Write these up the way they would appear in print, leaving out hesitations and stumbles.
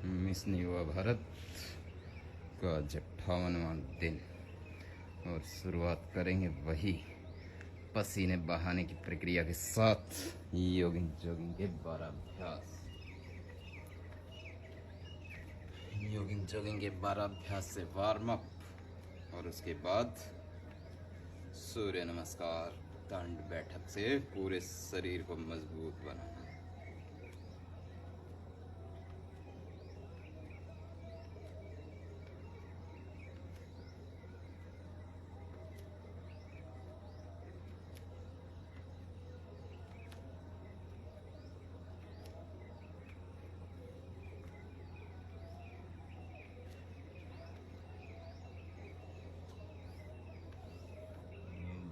Miss नहीं हुआ भारत का 58वां दिन और शुरुआत करेंगे वही पसीने बहाने की प्रक्रिया के साथ जॉगिंग के 12 अभ्यास। जॉगिंग के 12 अभ्यास से वार्म अप और उसके बाद सूर्य नमस्कार दंड बैठक से पूरे शरीर को मजबूत बनाना।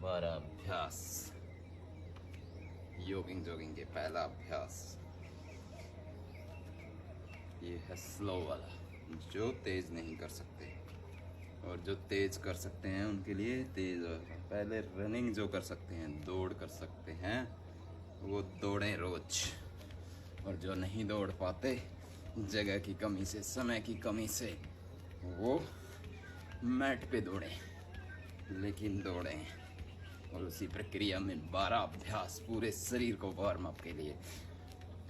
बारह अभ्यास। जॉगिंग के पहला अभ्यास ये है स्लो वाला, जो तेज नहीं कर सकते, और जो तेज कर सकते हैं उनके लिए तेज वाला। पहले रनिंग जो कर सकते हैं, दौड़ कर सकते हैं, वो दौड़ें रोज। और जो नहीं दौड़ पाते, जगह की कमी से, समय की कमी से, वो मैट पे दौड़ें, लेकिन दौड़ें। और उसी प्रक्रिया में 12 अभ्यास पूरे शरीर को वार्म अप के लिए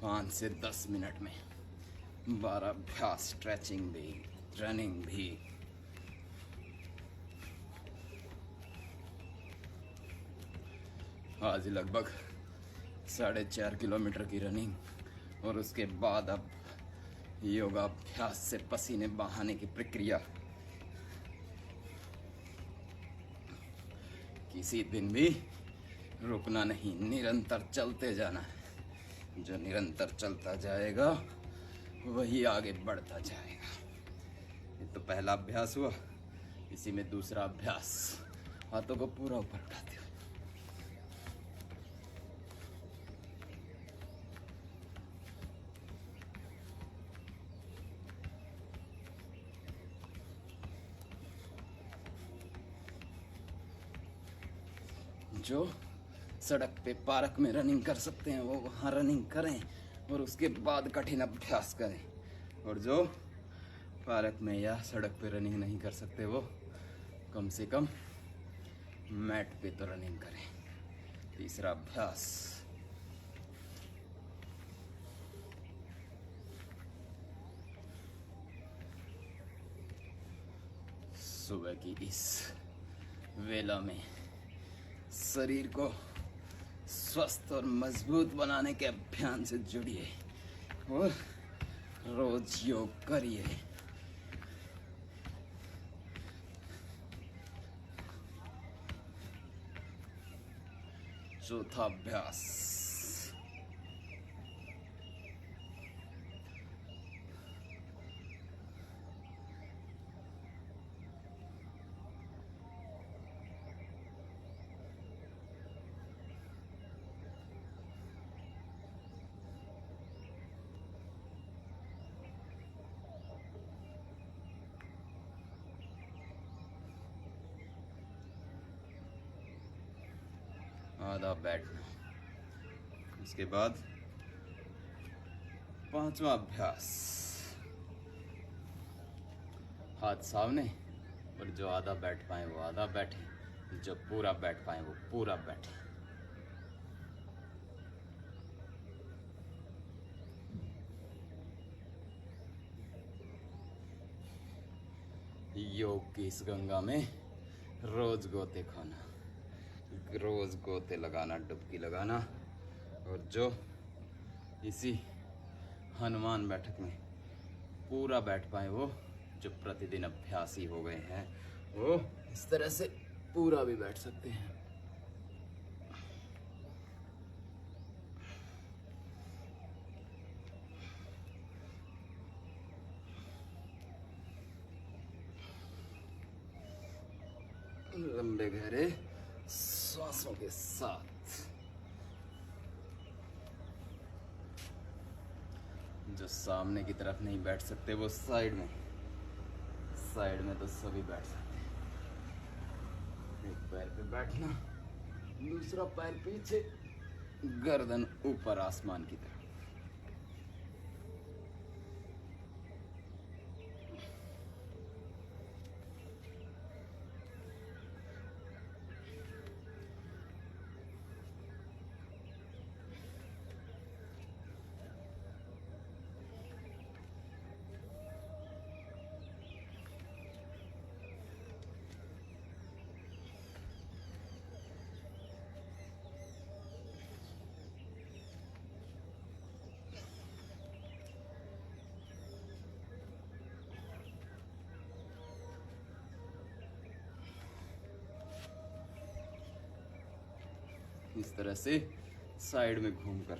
5 से 10 मिनट में 12 अभ्यास, स्ट्रेचिंग भी, रनिंग भी। आज लगभग 4.5 किलोमीटर की रनिंग और उसके बाद अब योगाभ्यास से पसीने बहाने की प्रक्रिया। किसी दिन भी रुकना नहीं, निरंतर चलते जाना है। जो निरंतर चलता जाएगा वही आगे बढ़ता जाएगा। ये तो पहला अभ्यास हुआ। इसी में दूसरा अभ्यास, हाथों को पूरा ऊपर उठाते हुए। जो सड़क पे, पार्क में रनिंग कर सकते हैं वो वहाँ रनिंग करें और उसके बाद कठिन अभ्यास करें। और जो पार्क में या सड़क पे रनिंग नहीं कर सकते, वो कम से कम मैट पे तो रनिंग करें। तीसरा अभ्यास, सुबह की इस वेला में शरीर को स्वस्थ और मजबूत बनाने के अभियान से जुड़िए और रोज योग करिए। चौथा अभ्यास, आधा बैठना। उसके बाद पांचवा अभ्यास, हाथ सामने, और जो आधा बैठ पाए वो आधा बैठे, जो पूरा बैठ पाए वो पूरा बैठे। योग की इस गंगा में रोज गोते खाना, रोज गोते लगाना, डुबकी लगाना। और जो इसी हनुमान बैठक में पूरा बैठ पाए, वो जो प्रतिदिन अभ्यासी हो गए हैं, वो इस तरह से पूरा भी बैठ सकते हैं। लंबे गहरे सांसों के साथ। जो सामने की तरफ नहीं बैठ सकते, वो साइड में तो सभी बैठ सकते हैं। एक पैर पे बैठना, दूसरा पैर पीछे, गर्दन ऊपर आसमान की तरफ। इस तरह से साइड में घूमकर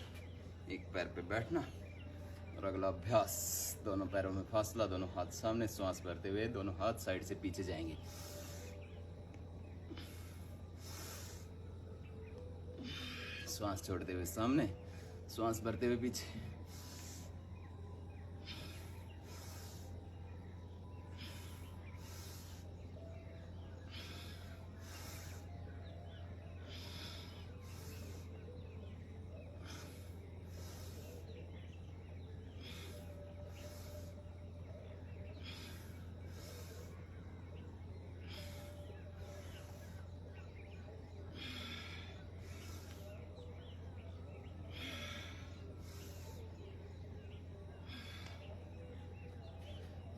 एक पैर पे बैठना और अगला अभ्यास, दोनों पैरों में फासला, दोनों हाथ सामने, श्वास भरते हुए दोनों हाथ साइड से पीछे जाएंगे। श्वास छोड़ते हुए सामने, श्वास भरते हुए पीछे।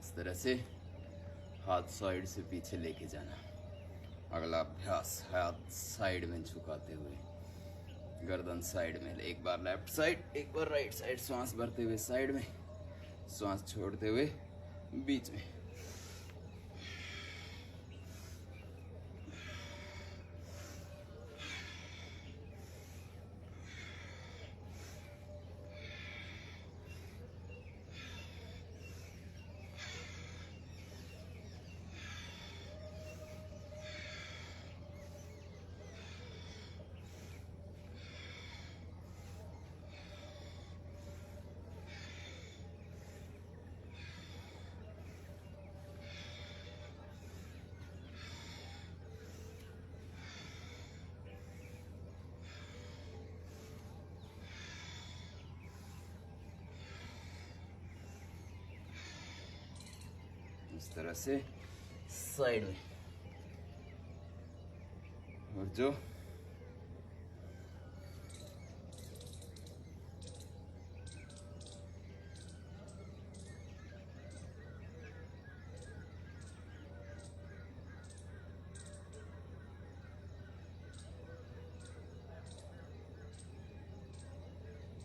इस तरह से हाथ साइड से पीछे लेके जाना। अगला अभ्यास, हाथ साइड में झुकाते हुए, गर्दन साइड में, एक बार लेफ्ट साइड, एक बार राइट साइड। श्वास भरते हुए साइड में, श्वास छोड़ते हुए बीच में। इस तरह से साइड में। और जो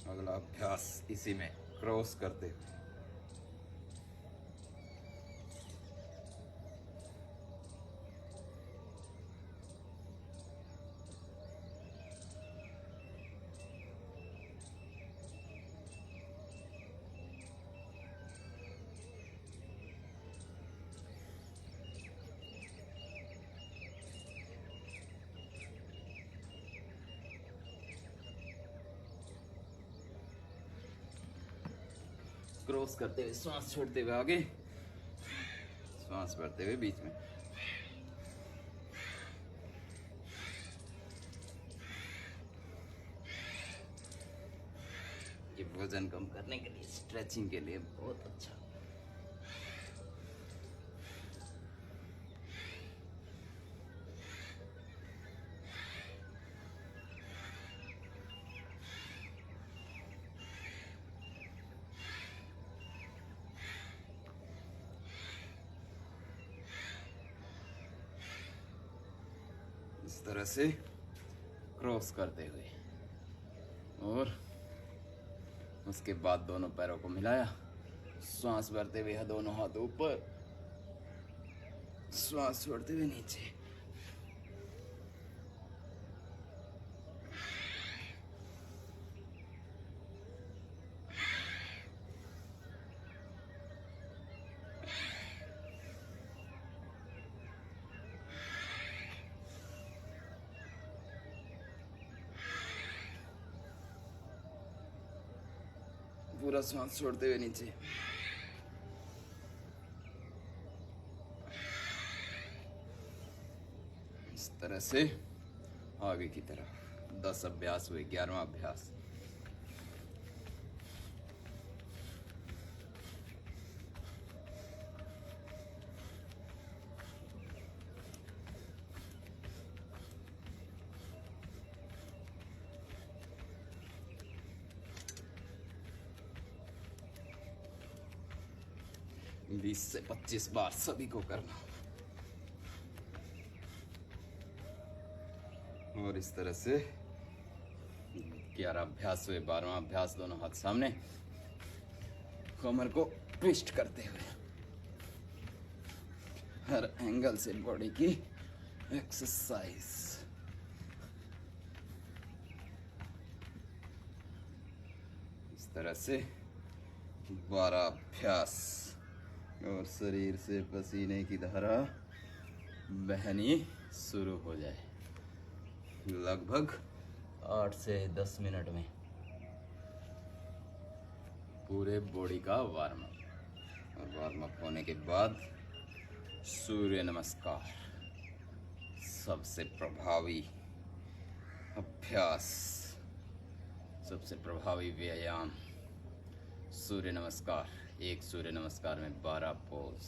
अगला अभ्यास इसी में क्रॉस करते हुए। क्रॉस करते हुए, श्वास छोड़ते हुए आगे, श्वास भरते हुए बीच में। ये वजन कम करने के लिए, स्ट्रेचिंग के लिए बहुत अच्छा। इस तरह से क्रॉस करते हुए, और उसके बाद दोनों पैरों को मिलाया, श्वास भरते हुए दोनों हाथ ऊपर, श्वास छोड़ते हुए नीचे। पूरा श्वास छोड़ते हुए नीचे। इस तरह से आगे की तरफ 10 अभ्यास हुए। 11वां अभ्यास। बीस से 25 बार सभी को करना। और इस तरह से 11 अभ्यास हुए। 12वां अभ्यास, दोनों हाथ सामने, कमर को ट्विस्ट करते हुए हर एंगल से बॉडी की एक्सरसाइज। तरह से 12 अभ्यास और शरीर से पसीने की धारा बहनी शुरू हो जाए। लगभग 8 से 10 मिनट में पूरे बॉडी का वार्म अप, और वार्म अप होने के बाद सूर्य नमस्कार, सबसे प्रभावी अभ्यास, सबसे प्रभावी व्यायाम सूर्य नमस्कार। एक सूर्य नमस्कार में 12 पोज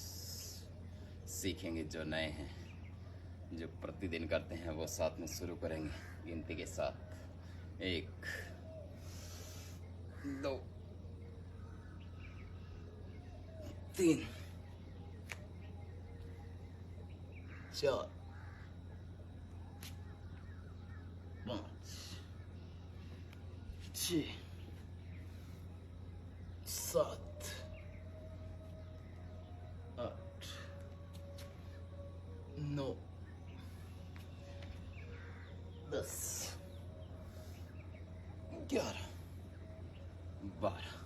सीखेंगे। जो नए हैं, जो प्रतिदिन करते हैं, वो साथ में शुरू करेंगे गिनती के साथ। 1 2 3 4 5 6 7 8 9 10 11 12।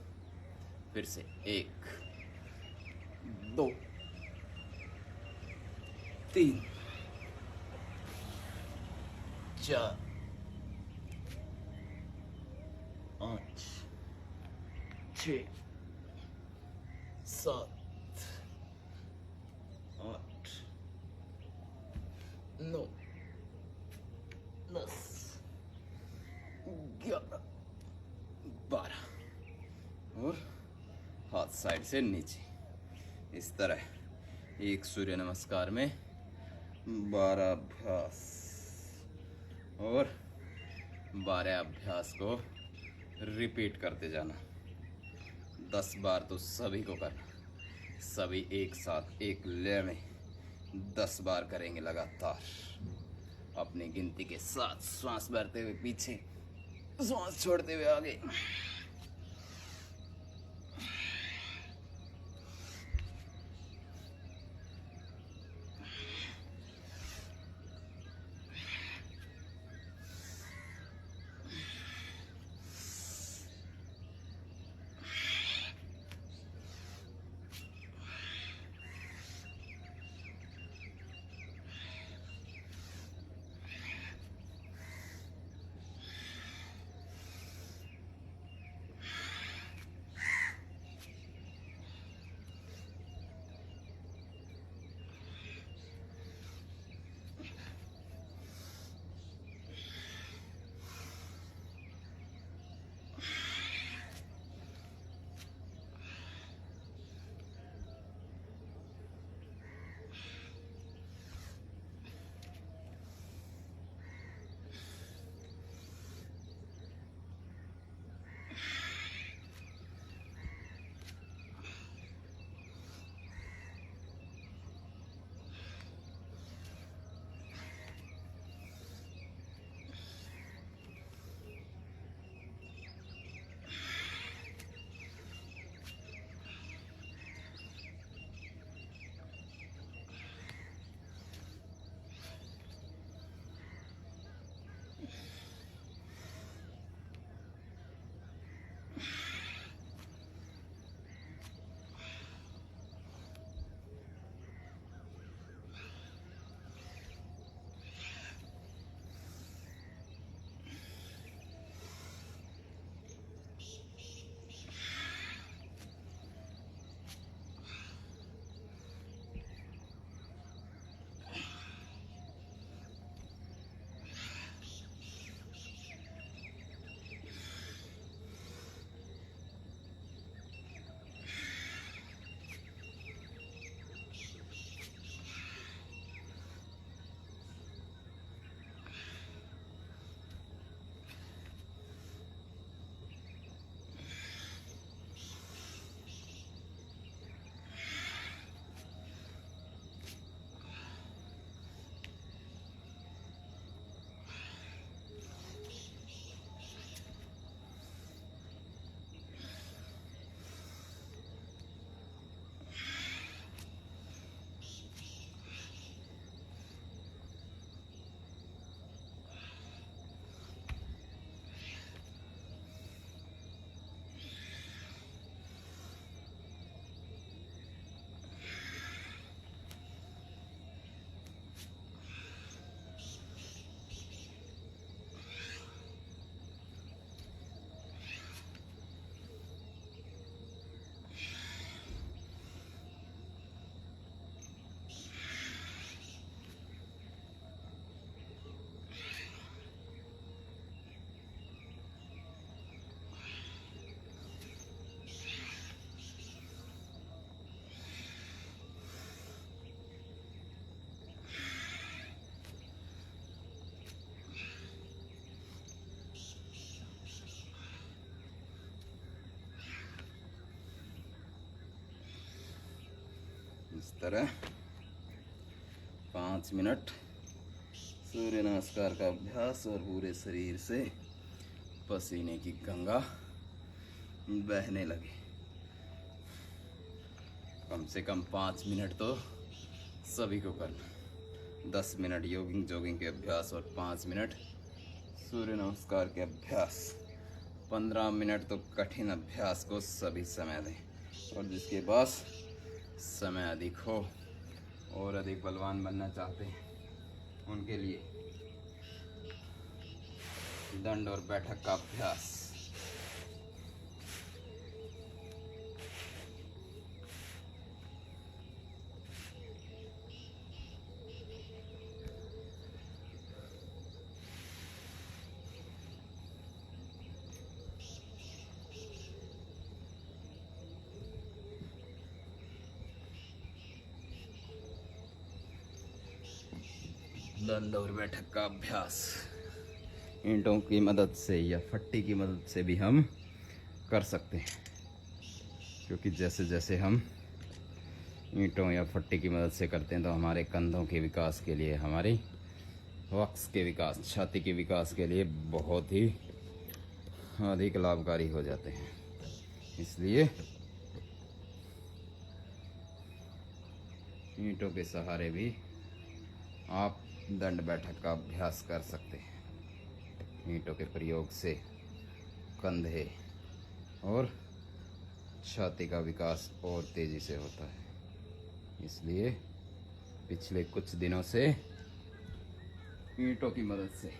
फिर से 1 2 3 4 5 6 7 8 9 10 11 12। और हाथ साइड से नीचे, इस तरह एक सूर्य नमस्कार में 12 अभ्यास, और 12 अभ्यास को रिपीट करते जाना। 10 बार तो सभी को करना, सभी एक साथ एक लय में 10 बार करेंगे लगातार, अपनी गिनती के साथ। श्वास भरते हुए पीछे, श्वास छोड़ते हुए आगे। इस तरह 5 मिनट सूर्य नमस्कार का अभ्यास और पूरे शरीर से पसीने की गंगा बहने लगे। कम से कम 5 मिनट तो सभी को करना। 10 मिनट जॉगिंग के अभ्यास और 5 मिनट सूर्य नमस्कार के अभ्यास। 15 मिनट तो कठिन अभ्यास को सभी समय दें। और जिसके पास समय अधिक हो और अधिक बलवान बनना चाहते हैं उनके लिए दंड और बैठक का अभ्यास। दंड और बैठक का अभ्यास ईंटों की मदद से या फट्टी की मदद से भी हम कर सकते हैं, क्योंकि जैसे जैसे हम ईंटों या फट्टी की मदद से करते हैं तो हमारे कंधों के विकास के लिए, हमारी वक्ष के विकास, छाती के विकास के लिए बहुत ही अधिक लाभकारी हो जाते हैं। इसलिए ईंटों के सहारे भी आप दंड बैठक का अभ्यास कर सकते हैं। ईंटों के प्रयोग से कंधे और छाती का विकास और तेजी से होता है। इसलिए पिछले कुछ दिनों से ईंटों की मदद से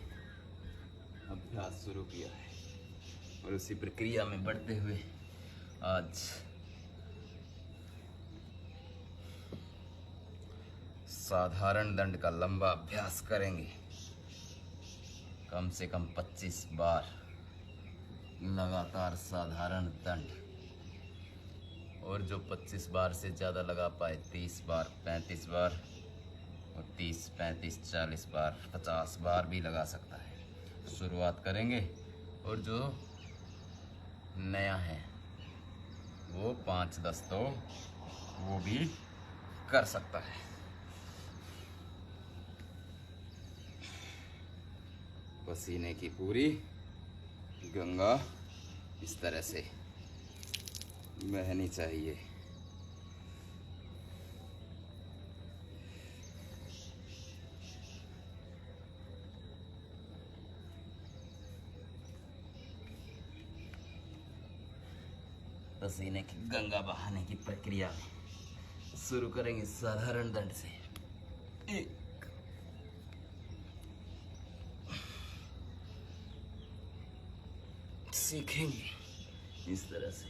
अभ्यास शुरू किया है और उसी प्रक्रिया में बढ़ते हुए आज साधारण दंड का लंबा अभ्यास करेंगे। कम से कम 25 बार लगातार साधारण दंड, और जो 25 बार से ज़्यादा लगा पाए 30 बार, 35 बार और 30, 35, 40 बार, 50 बार भी लगा सकता है। शुरुआत करेंगे और जो नया है वो 5-10 तो वो भी कर सकता है। पसीने की पूरी गंगा इस तरह से बहनी चाहिए। पसीने की गंगा बहाने की प्रक्रिया शुरू करेंगे साधारण दंड से। एक, सीखेंगे इस तरह से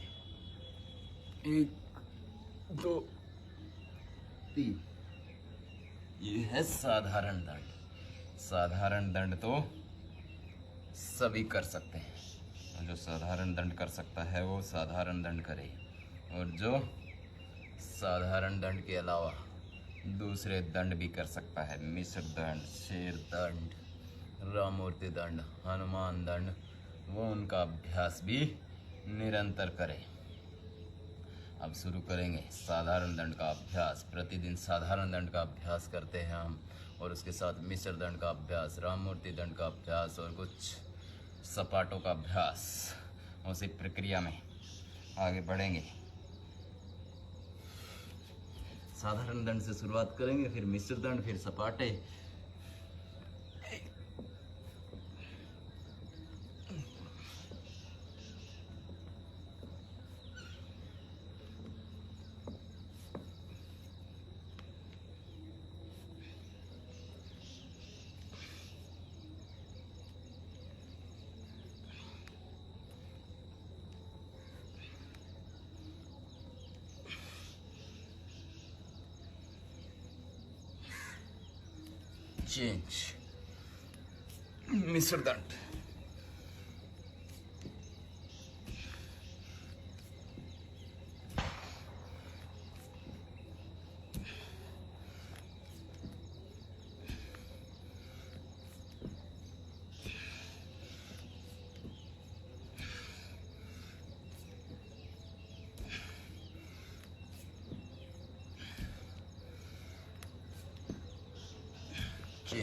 1, 2, 3। ये है साधारण दंड। साधारण दंड तो सभी कर सकते हैं, और जो साधारण दंड कर सकता है वो साधारण दंड करे, और जो साधारण दंड के अलावा दूसरे दंड भी कर सकता है, मिश्र दंड, शेर दंड, राममूर्ति दंड, हनुमान दंड, वो उनका अभ्यास भी निरंतर करें। अब शुरू करेंगे साधारण दंड का अभ्यास। प्रतिदिन साधारण दंड का अभ्यास करते हैं हम, और उसके साथ मिश्र दंड का अभ्यास, राममूर्ति दंड का अभ्यास और कुछ सपाटों का अभ्यास। उसी प्रक्रिया में आगे बढ़ेंगे। साधारण दंड से शुरुआत करेंगे, फिर मिश्र दंड, फिर सपाटे। चेंज, मिश्र दंड,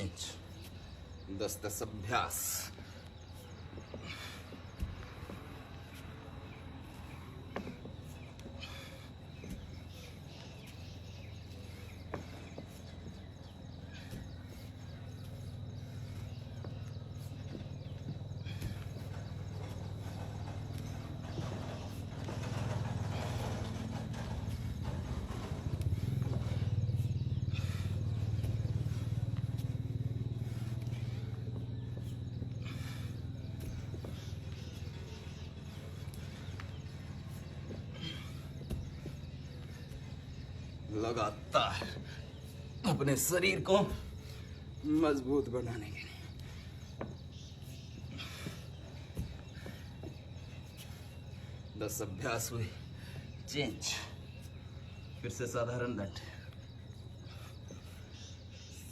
चेंज। 10-10 अभ्यास। लगातार अपने शरीर को मजबूत बनाने के लिए। दस अभ्यास हुए। चेंज। फिर से साधारण दंड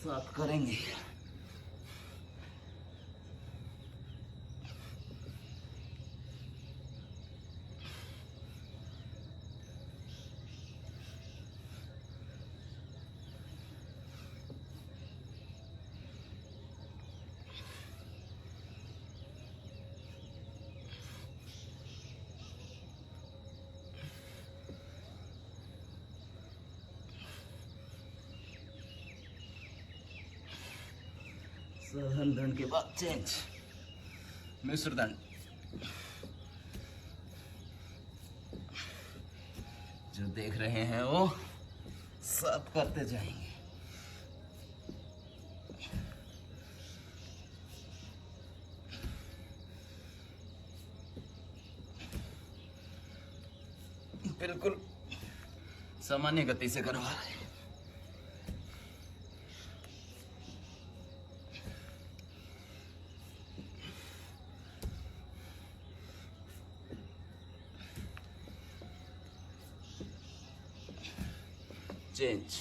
7 करेंगे। साधारण दंड के बाद चेंज। मिश्र दंड। जो देख रहे हैं वो सब करते जाएंगे। बिल्कुल सामान्य गति से करवा रहे हैं। चेंज।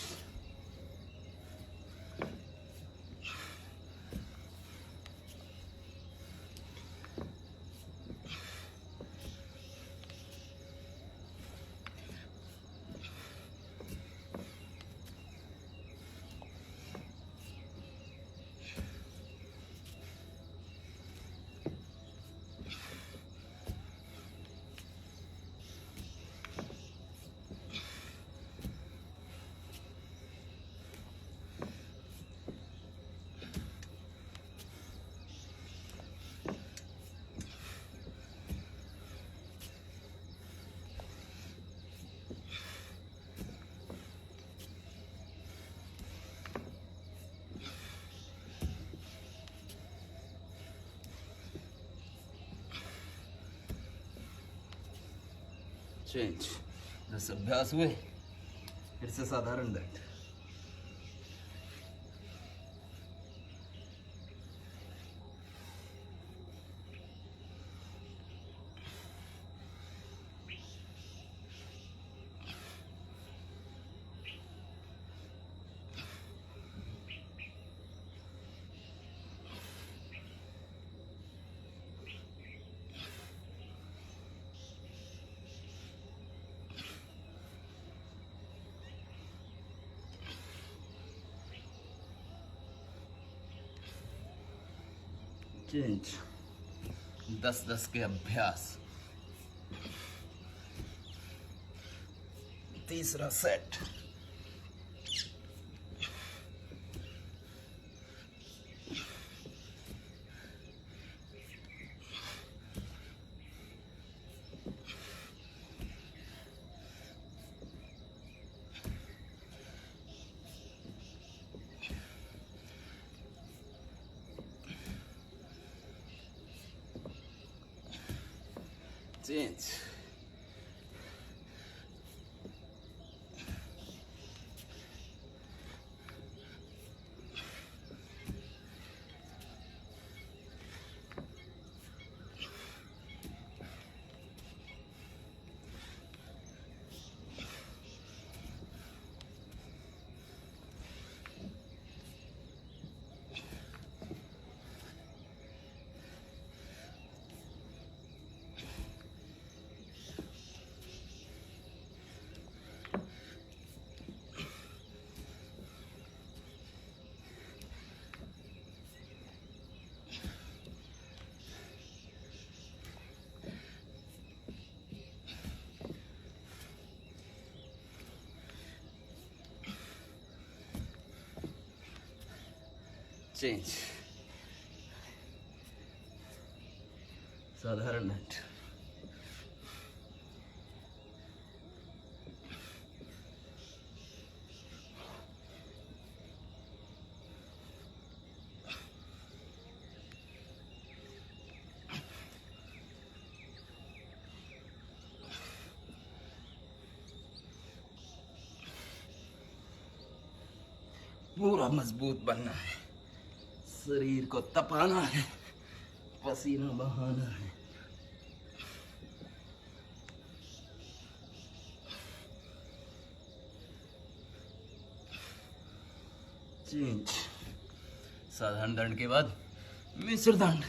चेंज। 10 अभ्यास हुए। फिर से साधारण दंड। चेंज। 10-10 के अभ्यास। तीसरा सेट। चेंज। चेंज। साधारण दंड। पूरा मजबूत बनना है, शरीर को तपाना है, पसीना बहाना है। चेंज। साधारण दंड के बाद मिश्र दंड।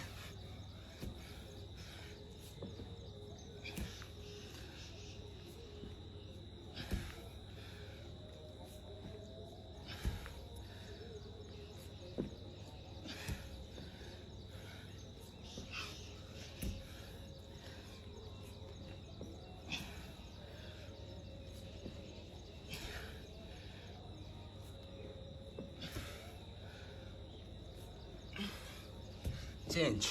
चेंज।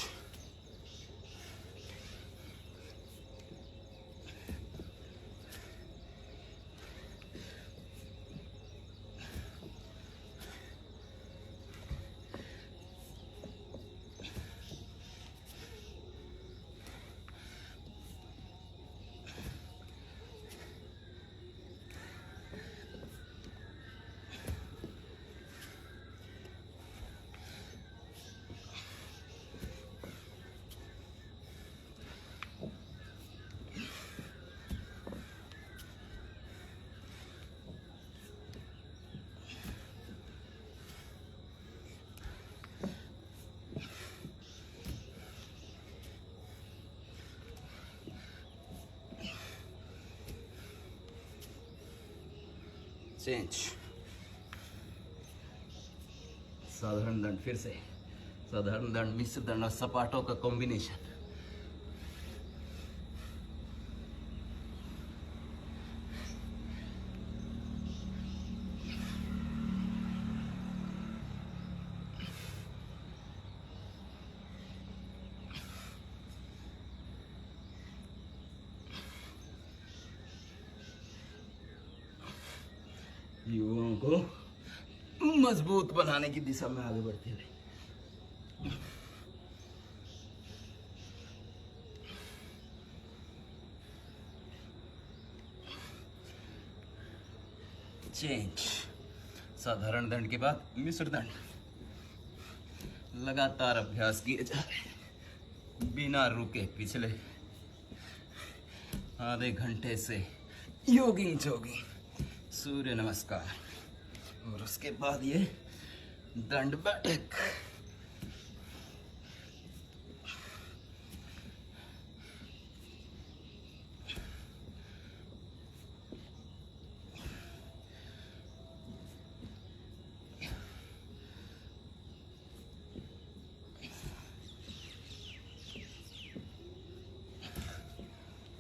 चेंज। साधारण दंड। फिर से साधारण दंड, मिश्र दंड और सपाटों का कॉम्बिनेशन। युवाओं को मजबूत बनाने की दिशा में आगे बढ़ते हुए। चेंज। साधारण दंड के बाद मिश्र दंड। लगातार अभ्यास किए जा रहे हैं बिना रुके। पिछले आधे घंटे से योगिंग जोगिंग, सूर्य नमस्कार और उसके बाद ये दंड बैठक।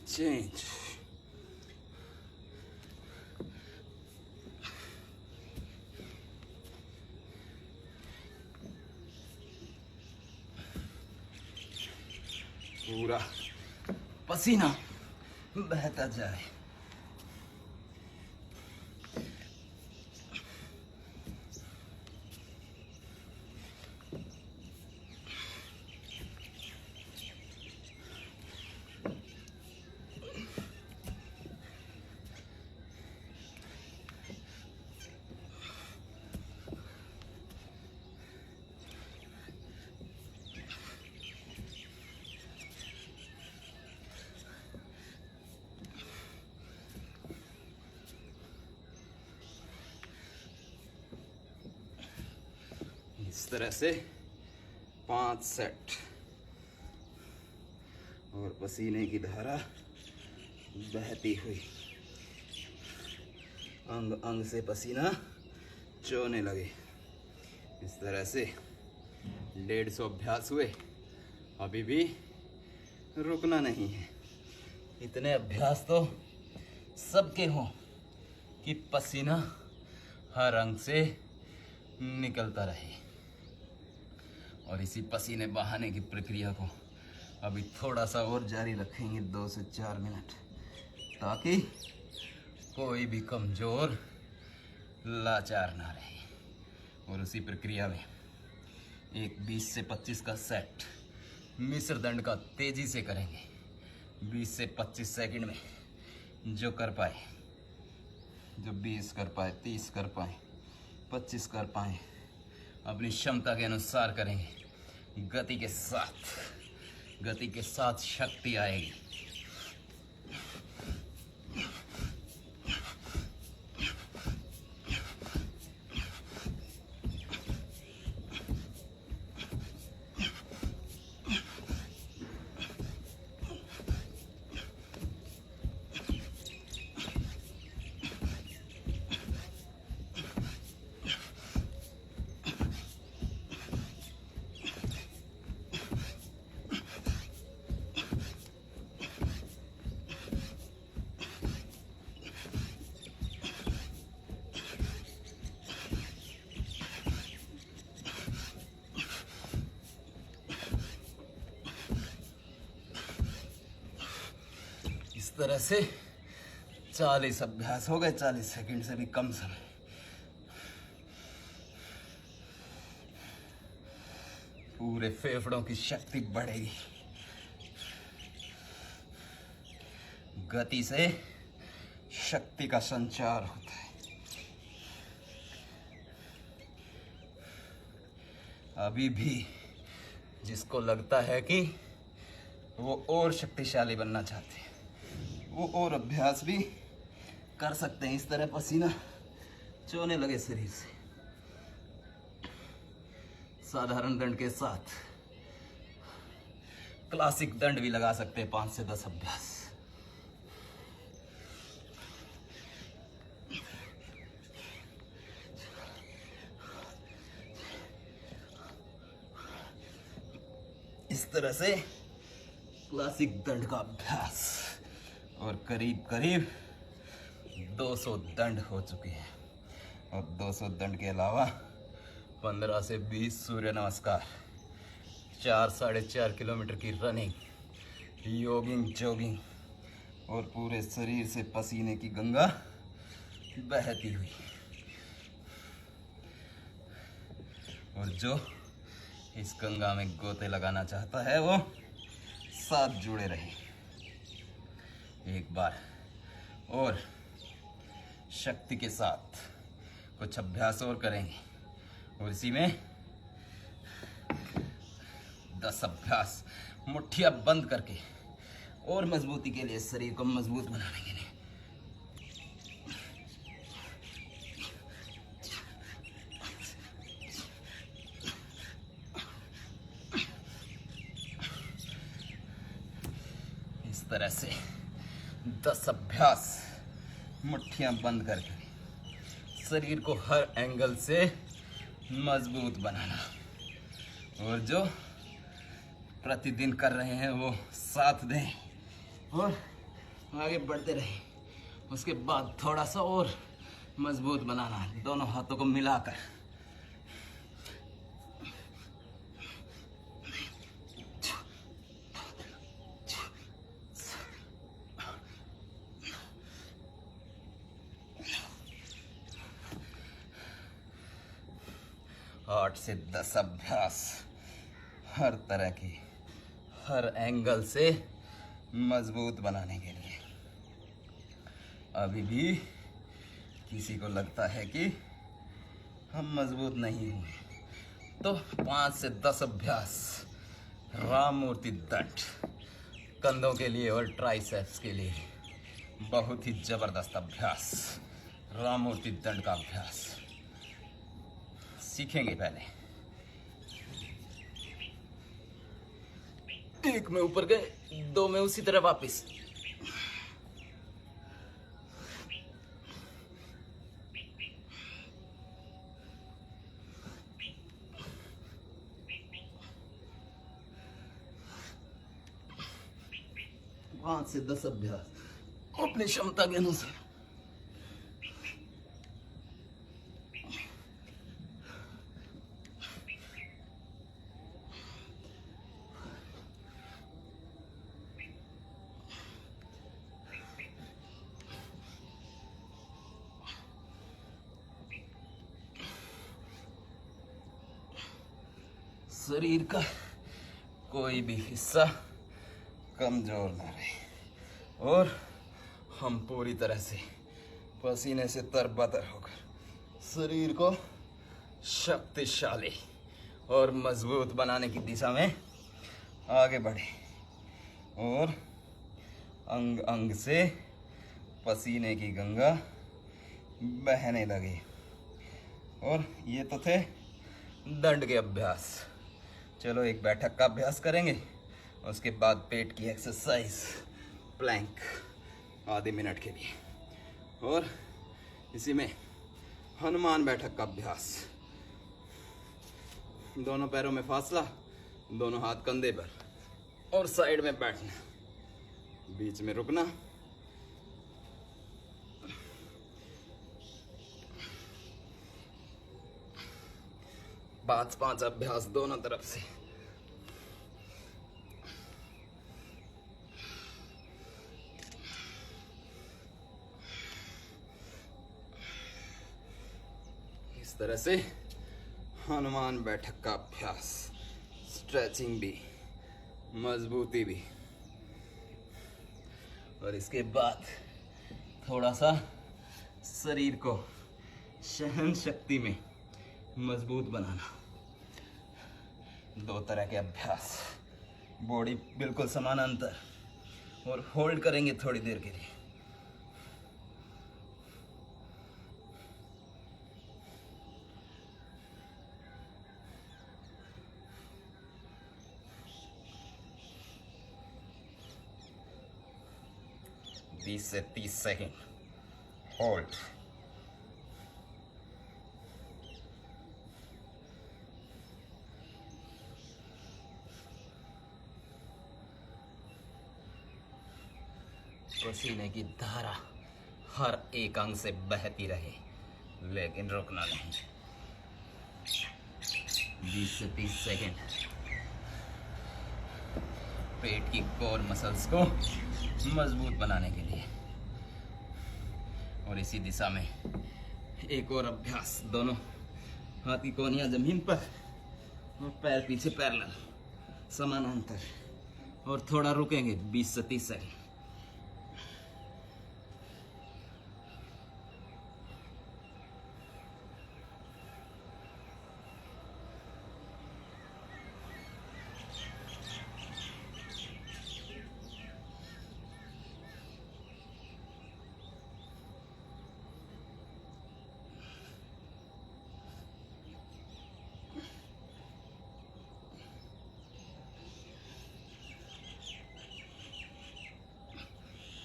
चेंज। पूरा पसीना बहता जाए। इस तरह से 5 सेट और पसीने की धारा बहती हुई, अंग अंग से पसीना चोने लगे। इस तरह से 150 अभ्यास हुए। अभी भी रुकना नहीं है। इतने अभ्यास तो सबके हों कि पसीना हर अंग से निकलता रहे। और इसी पसीने बहाने की प्रक्रिया को अभी थोड़ा सा और जारी रखेंगे 2 से 4 मिनट, ताकि कोई भी कमज़ोर लाचार ना रहे। और उसी प्रक्रिया में एक 20 से 25 का सेट मिश्र दंड का तेज़ी से करेंगे। 20 से 25 सेकंड में जो कर पाए, जो 20 कर पाए, 30 कर पाए, 25 कर पाए, अपनी क्षमता के अनुसार करेंगे। गति के साथ शक्ति आएगी। इस तरह से 40 अभ्यास हो गए, 40 सेकंड से भी कम समय। पूरे फेफड़ों की शक्ति बढ़ेगी। गति से शक्ति का संचार होता है। अभी भी जिसको लगता है कि वो और शक्तिशाली बनना चाहते हैं, वो और अभ्यास भी कर सकते हैं। इस तरह पसीना चोने लगे शरीर से। साधारण दंड के साथ क्लासिक दंड भी लगा सकते हैं। 5 से 10 अभ्यास। इस तरह से क्लासिक दंड का अभ्यास और करीब करीब 200 दंड हो चुके हैं। और 200 दंड के अलावा 15 से 20 सूर्य नमस्कार, 4-4.5 किलोमीटर की रनिंग, जॉगिंग और पूरे शरीर से पसीने की गंगा बहती हुई। और जो इस गंगा में गोते लगाना चाहता है वो साथ जुड़े रहे। एक बार और शक्ति के साथ कुछ अभ्यास और करेंगे और इसी में 10 अभ्यास मुट्ठियां बंद करके और मजबूती के लिए, शरीर को मजबूत बनाने के लिए। इस तरह से 10 अभ्यास मुट्ठियां बंद करके शरीर को हर एंगल से मजबूत बनाना। और जो प्रतिदिन कर रहे हैं वो साथ दें और आगे बढ़ते रहें। उसके बाद थोड़ा सा और मजबूत बनाना, दोनों हाथों को मिलाकर। आठ से 10 अभ्यास हर तरह की, हर एंगल से मजबूत बनाने के लिए। अभी भी किसी को लगता है कि हम मजबूत नहीं हुए तो 5 से 10 अभ्यास राम मूर्ति दंड, कंधों के लिए और ट्राइसेप्स के लिए बहुत ही जबरदस्त अभ्यास, राम मूर्ति दंड का अभ्यास सीखेंगे। पहले 1 में ऊपर गए, 2 में उसी तरह वापस। पाँच से 10 अभ्यास अपनी क्षमता के अनुसार। शरीर का कोई भी हिस्सा कमजोर ना रहे और हम पूरी तरह से पसीने से तरबतर होकर शरीर को शक्तिशाली और मजबूत बनाने की दिशा में आगे बढ़े और अंग अंग से पसीने की गंगा बहने लगे। और ये तो थे दंड के अभ्यास। चलो एक बैठक का अभ्यास करेंगे, उसके बाद पेट की एक्सरसाइज प्लैंक आधे मिनट के लिए, और इसी में हनुमान बैठक का अभ्यास। दोनों पैरों में फासला, दोनों हाथ कंधे पर और साइड में बैठना, बीच में रुकना। पांच अभ्यास दोनों तरफ से। इस तरह से हनुमान बैठक का अभ्यास, स्ट्रेचिंग भी, मजबूती भी। और इसके बाद थोड़ा सा शरीर को सहन शक्ति में मजबूत बनाना। दो तरह के अभ्यास, बॉडी बिल्कुल समानांतर, और होल्ड करेंगे थोड़ी देर के लिए। बीस से 30 सेकेंड होल्ड। पसीने की धारा हर एक अंग से बहती रहे, लेकिन रुकना नहीं। 20 से 30 सेकेंड पेट की कोर मसल्स को मजबूत बनाने के लिए। और इसी दिशा में एक और अभ्यास, दोनों हाथ की कोहनियां जमीन पर और पैर पीछे पैरेलल समानांतर, और थोड़ा रुकेंगे 20 से 30 सेकेंड।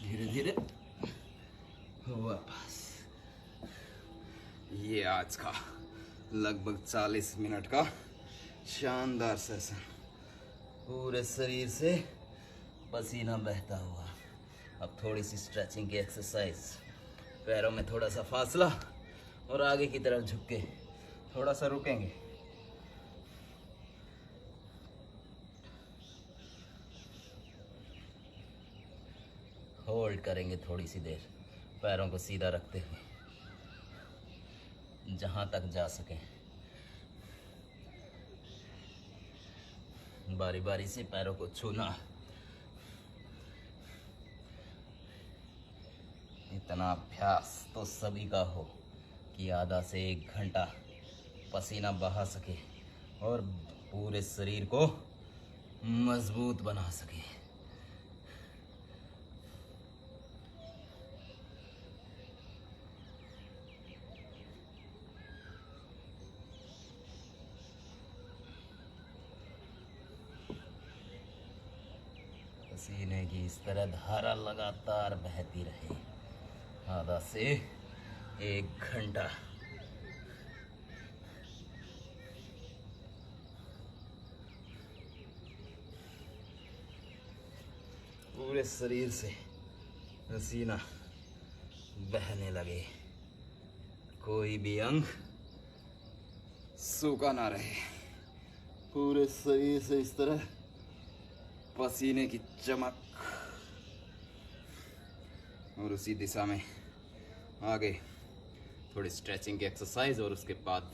धीरे धीरे वापस। ये आज का लगभग 40 मिनट का शानदार सेशन, पूरे शरीर से पसीना बहता हुआ। अब थोड़ी सी स्ट्रेचिंग की एक्सरसाइज, पैरों में थोड़ा सा फासला और आगे की तरफ झुक के थोड़ा सा रुकेंगे। होल्ड करेंगे थोड़ी सी देर, पैरों को सीधा रखते हुए, जहां तक जा सके। बारी बारी से पैरों को छूना। इतना अभ्यास तो सभी का हो कि आधा से 1 घंटा पसीना बहा सके और पूरे शरीर को मजबूत बना सके। पसीने की इस तरह धारा लगातार बहती रहे, आधा से 1 घंटा। पूरे शरीर से पसीना बहने लगे, कोई भी अंग सूखा ना रहे। पूरे शरीर से इस तरह पसीने की चमक। और उसी दिशा में आगे थोड़ी स्ट्रेचिंग की एक्सरसाइज, और उसके बाद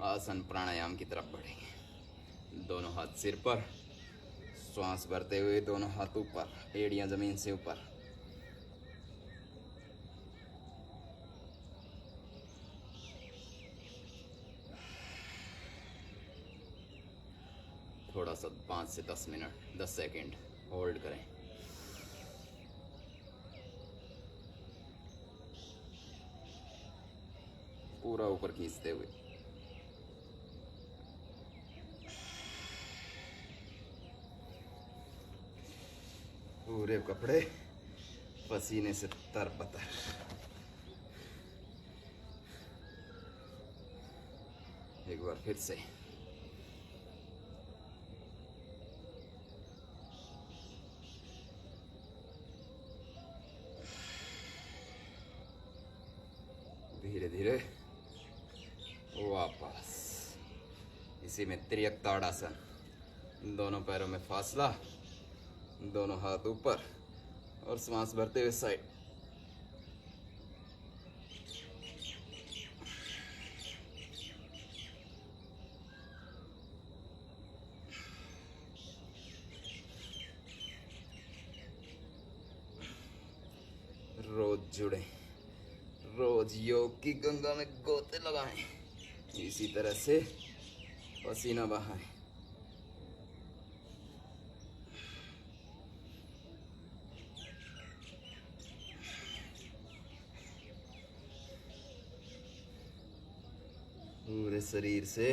आसन प्राणायाम की तरफ बढ़ेंगे। दोनों हाथ सिर पर, श्वास भरते हुए दोनों हाथ ऊपर, एड़ियां जमीन से ऊपर। थोड़ा सा 5 से 10 मिनट 10 सेकंड होल्ड करें। पूरा ऊपर खींचते हुए। पूरे कपड़े पसीने से तरबतर। एक बार फिर से। धीरे धीरे वापस। इसी में त्रियक ताड़ासन। दोनों पैरों में फासला, दोनों हाथ ऊपर और सांस भरते हुए साइड। रोज जुड़े, रोज योग की गंगा में गोते लगाएं। इसी तरह से पसीना बहाएं। पूरे शरीर से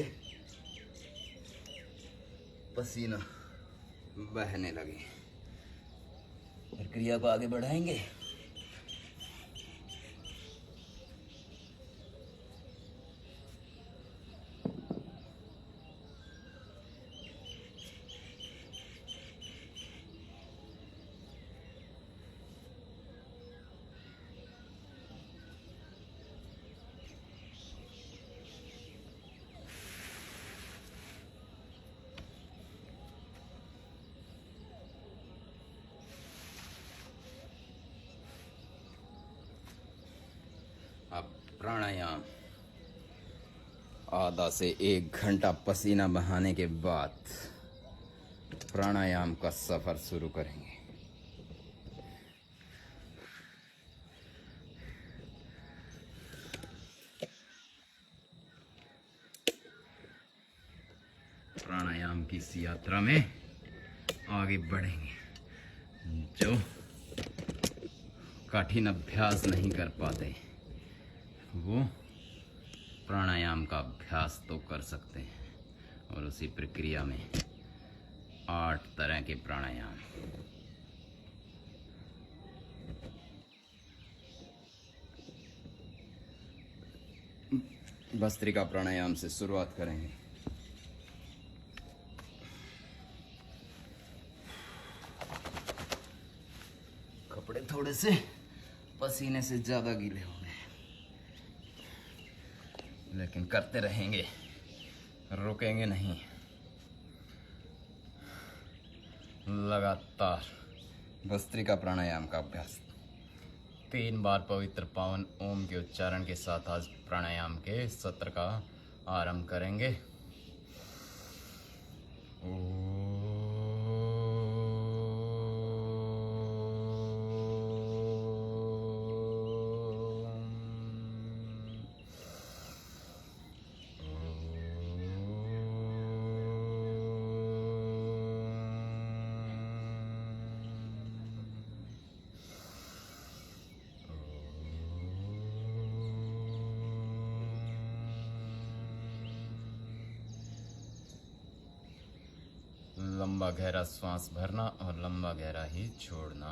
पसीना बहने लगे। प्रक्रिया को आगे बढ़ाएंगे। अब प्राणायाम। आधा से 1 घंटा पसीना बहाने के बाद प्राणायाम का सफर शुरू करेंगे। प्राणायाम की इस यात्रा में आगे बढ़ेंगे। जो कठिन अभ्यास नहीं कर पाते वो प्राणायाम का अभ्यास तो कर सकते हैं। और उसी प्रक्रिया में 8 तरह के प्राणायाम। भस्त्रिका प्राणायाम से शुरुआत करेंगे। कपड़े थोड़े से पसीने से ज्यादा गीले हो गए, लेकिन करते रहेंगे, रुकेंगे नहीं। लगातार भस्त्रिका प्राणायाम का अभ्यास। 3 बार पवित्र पावन ओम के उच्चारण के साथ आज प्राणायाम के सत्र का आरंभ करेंगे। लंबा गहरा श्वास भरना और लंबा गहरा ही छोड़ना।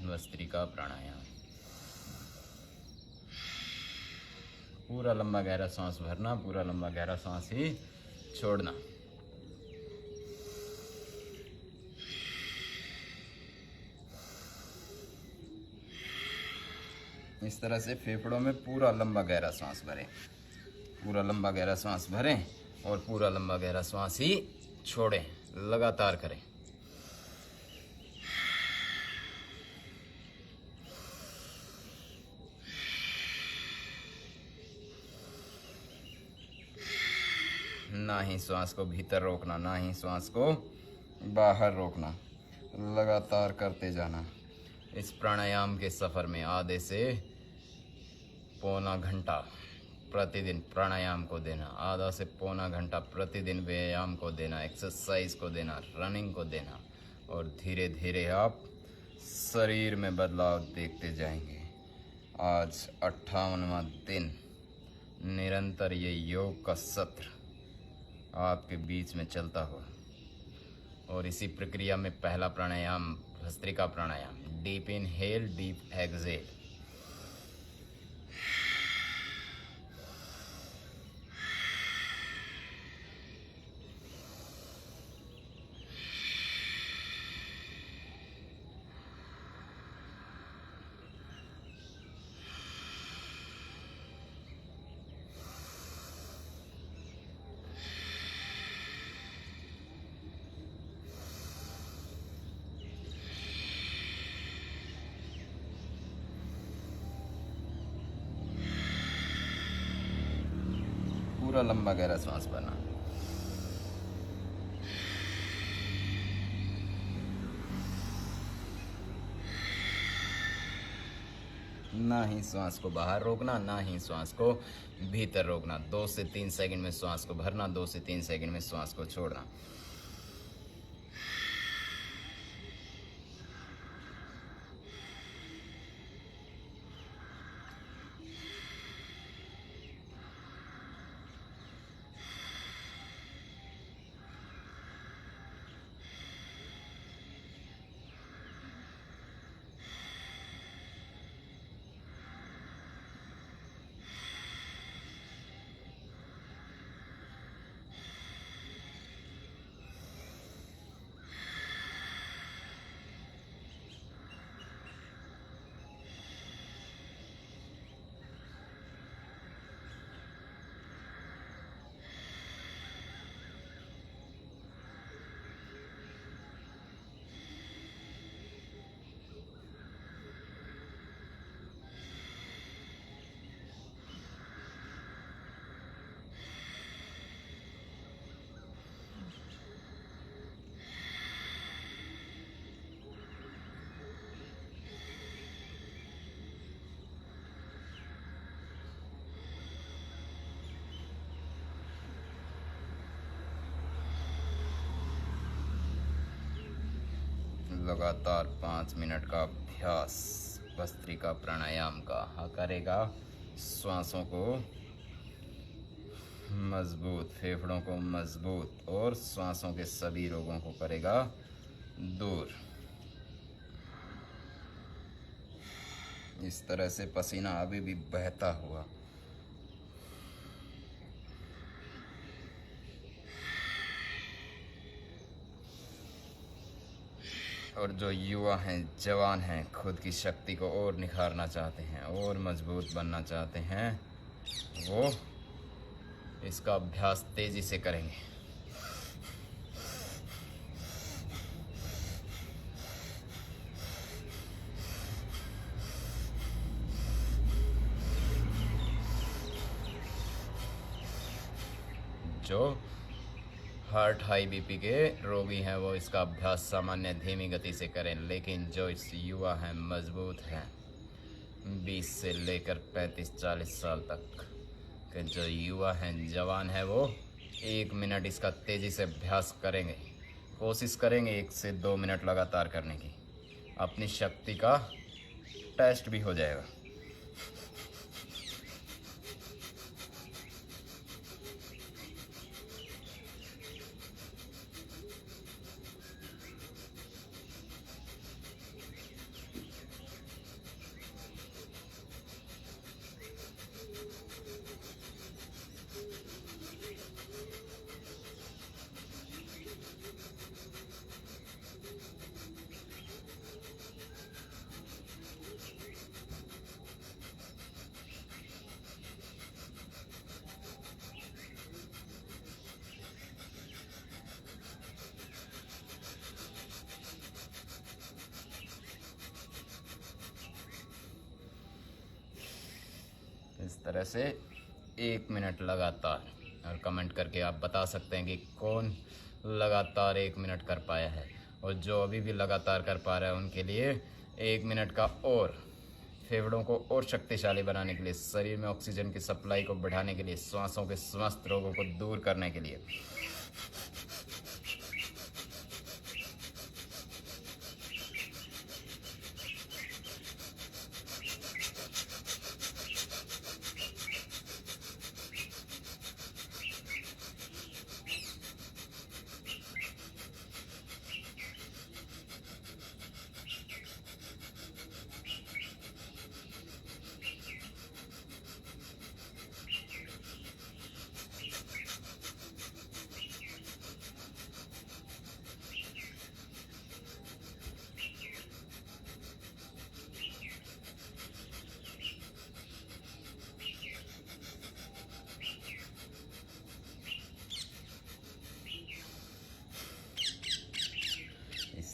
भस्त्रिका प्राणायाम। पूरा लंबा गहरा सांस भरना, पूरा लंबा गहरा सांस ही छोड़ना। इस तरह से फेफड़ों में पूरा लंबा गहरा सांस भरें, पूरा लंबा गहरा सांस भरें और पूरा लंबा गहरा सांस ही छोड़ें। लगातार करें। ना ही श्वास को भीतर रोकना, ना ही श्वास को बाहर रोकना, लगातार करते जाना। इस प्राणायाम के सफ़र में आधे से पौना घंटा प्रतिदिन प्राणायाम को देना, आधा से पौना घंटा प्रतिदिन व्यायाम को देना, एक्सरसाइज को देना, रनिंग को देना, और धीरे धीरे आप शरीर में बदलाव देखते जाएंगे। आज 58वां दिन, निरंतर ये योग का सत्र आपके बीच में चलता हुआ, और इसी प्रक्रिया में पहला प्राणायाम भस्त्रिका प्राणायाम, डीप इनहेल डीप एक्सहेल। पूरा लंबा गहरा सांस भरना। ना ही श्वास को बाहर रोकना, ना ही श्वास को भीतर रोकना। 2 से 3 सेकंड में श्वास को भरना, 2 से 3 सेकंड में श्वास को छोड़ना। लगातार 5 मिनट का अभ्यास भस्त्रिका प्राणायाम का करेगा श्वासों को मजबूत, फेफड़ों को मजबूत, और श्वासों के सभी रोगों को करेगा दूर। इस तरह से पसीना अभी भी बहता हुआ। और जो युवा हैं, जवान हैं, खुद की शक्ति को और निखारना चाहते हैं और मजबूत बनना चाहते हैं, वो इसका अभ्यास तेजी से करेंगे। जो हार्ट हाई बीपी के रोगी हैं वो इसका अभ्यास सामान्य धीमी गति से करें, लेकिन जो इस युवा हैं, मजबूत हैं, 20 से लेकर 35-40 साल तक के जो युवा हैं, जवान हैं, वो 1 मिनट इसका तेज़ी से अभ्यास करेंगे। कोशिश करेंगे 1 से 2 मिनट लगातार करने की। अपनी शक्ति का टेस्ट भी हो जाएगा। इस तरह से 1 मिनट लगातार। और कमेंट करके आप बता सकते हैं कि कौन लगातार 1 मिनट कर पाया है, और जो अभी भी लगातार कर पा रहा है उनके लिए 1 मिनट का और फेफड़ों को और शक्तिशाली बनाने के लिए, शरीर में ऑक्सीजन की सप्लाई को बढ़ाने के लिए, सांसों के समस्त रोगों को दूर करने के लिए।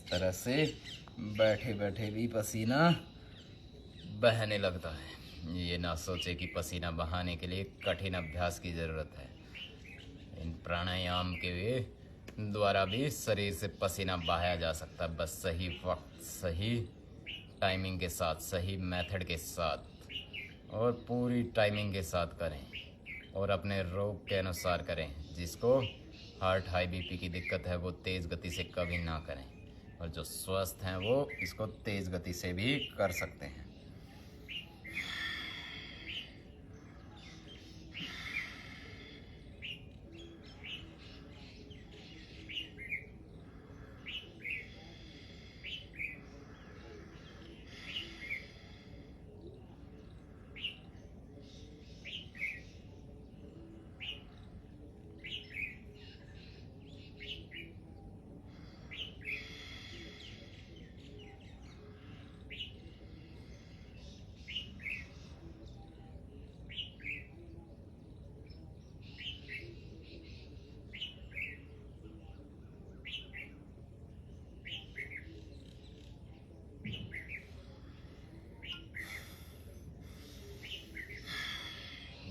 तरह से बैठे बैठे भी पसीना बहने लगता है। ये ना सोचे कि पसीना बहाने के लिए कठिन अभ्यास की ज़रूरत है। इन प्राणायाम के द्वारा भी शरीर से पसीना बहाया जा सकता है, बस सही वक्त, सही टाइमिंग के साथ, सही मेथड के साथ और पूरी टाइमिंग के साथ करें और अपने रोग के अनुसार करें। जिसको हार्ट, हाई बीपी की दिक्कत है वो तेज़ गति से कभी ना करें, और जो स्वस्थ हैं वो इसको तेज़ गति से भी कर सकते हैं।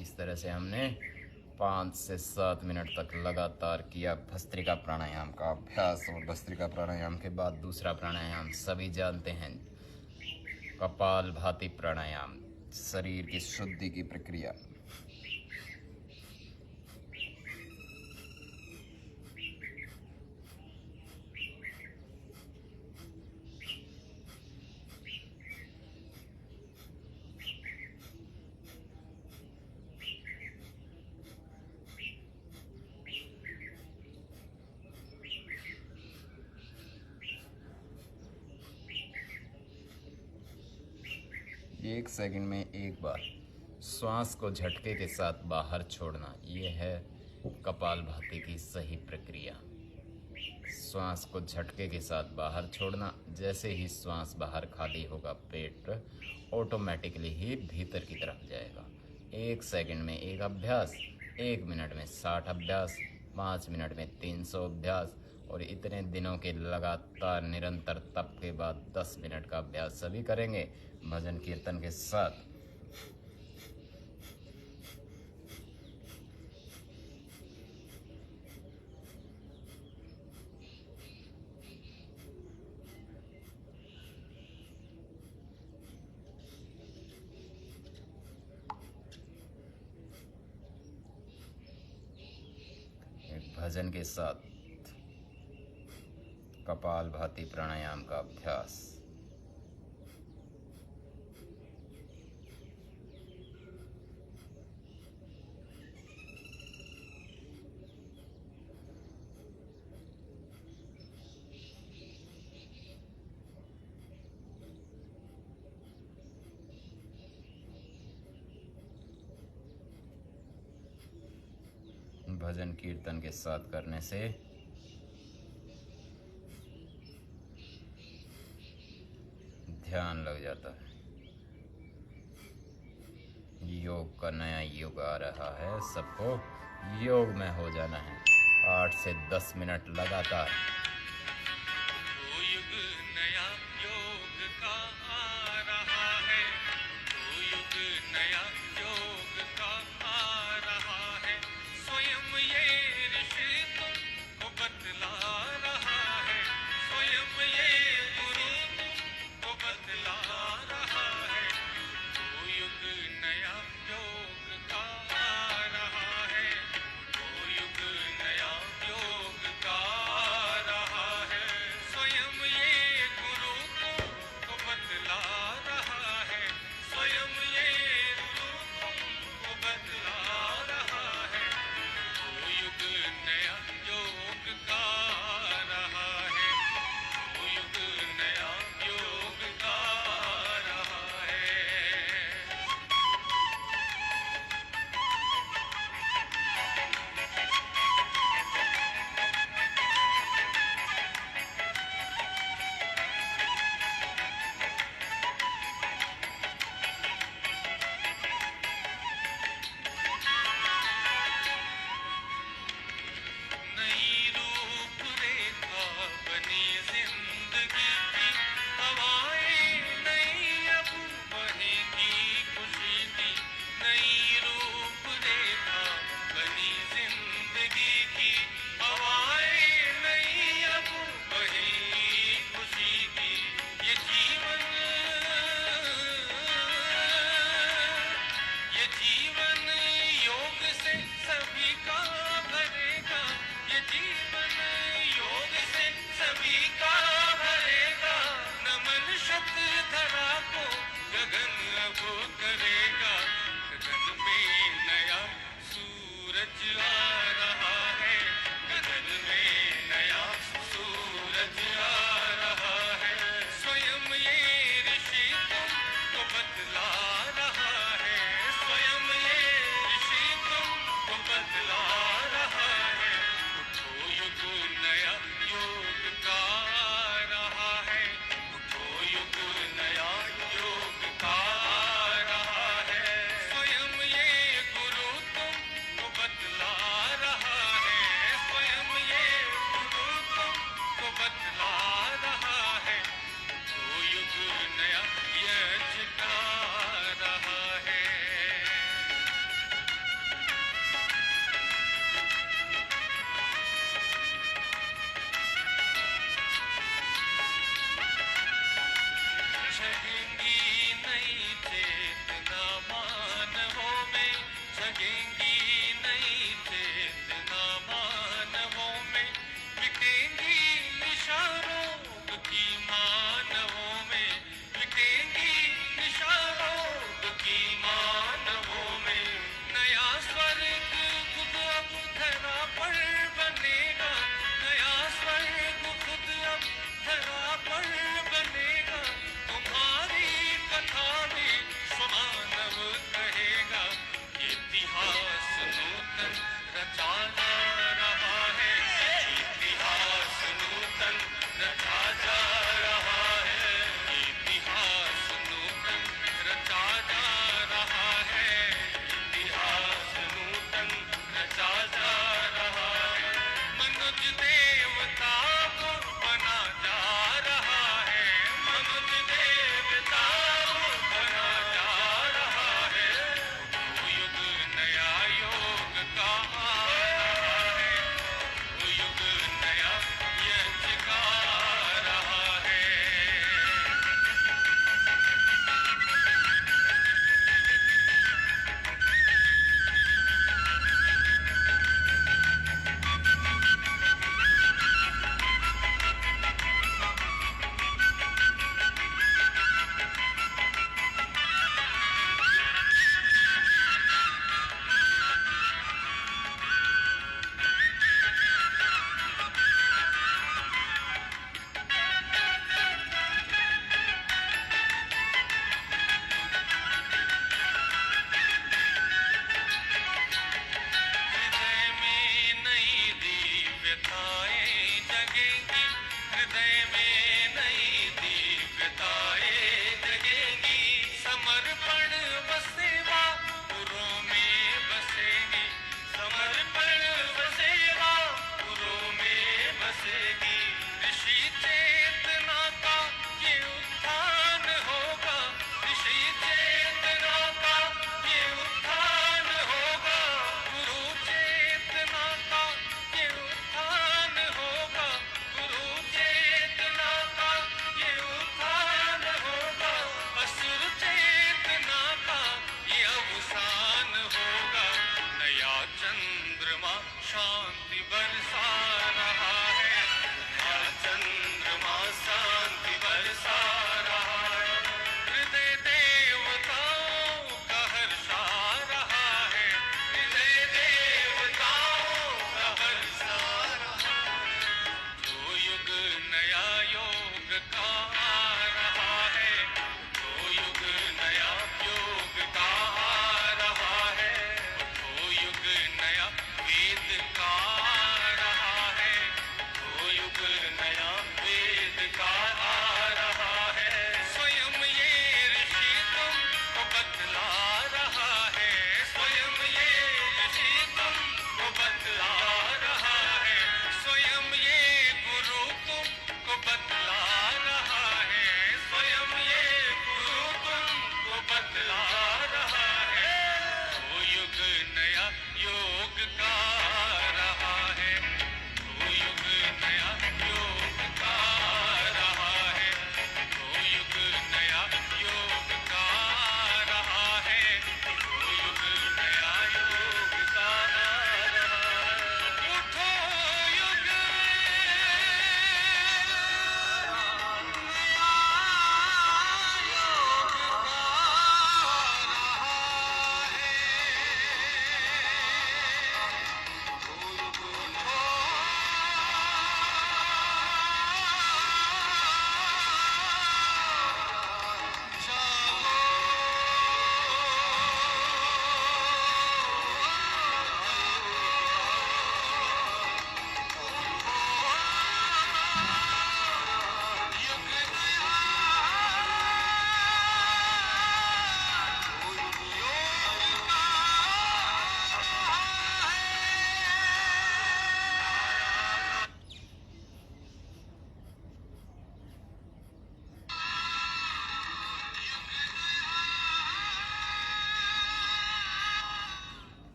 इस तरह से हमने 5 से 7 मिनट तक लगातार किया भस्त्रिका प्राणायाम का अभ्यास। और भस्त्रिका प्राणायाम के बाद दूसरा प्राणायाम सभी जानते हैं, कपालभाति प्राणायाम, शरीर की शुद्धि की प्रक्रिया। एक सेकंड में एक बार श्वास को झटके के साथ बाहर छोड़ना, ये है कपालभाति की सही प्रक्रिया। श्वास को झटके के साथ बाहर छोड़ना। जैसे ही श्वास बाहर खाली होगा, पेट ऑटोमेटिकली ही भीतर की तरफ जाएगा। 1 सेकंड में एक अभ्यास, 1 मिनट में 60 अभ्यास, 5 मिनट में 300 अभ्यास, और इतने दिनों के लगातार निरंतर तप के बाद 10 मिनट का अभ्यास सभी करेंगे भजन कीर्तन के साथ। भजन के साथ कपालभाति प्राणायाम का अभ्यास। भजन कीर्तन के साथ करने से ध्यान लग जाता है। योग का नया युग आ रहा है, सबको योग में हो जाना है। 8 से 10 मिनट लगातार। युग नया योग का आ रहा है, युग नया योग का आ रहा है। स्वयं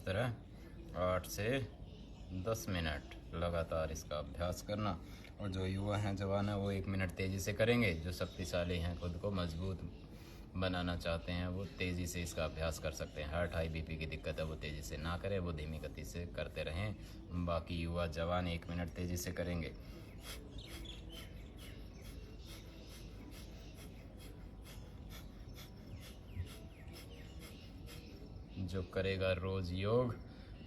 इस तरह 8 से 10 मिनट लगातार इसका अभ्यास करना। और जो युवा हैं, जवान हैं, वो 1 मिनट तेज़ी से करेंगे। जो शक्तिशाली हैं, खुद को मजबूत बनाना चाहते हैं, वो तेज़ी से इसका अभ्यास कर सकते हैं। हार्ट हाई बीपी की दिक्कत है, वो तेज़ी से ना करें, वो धीमी गति से करते रहें। बाकी युवा जवान 1 मिनट तेज़ी से करेंगे। जो करेगा रोज योग,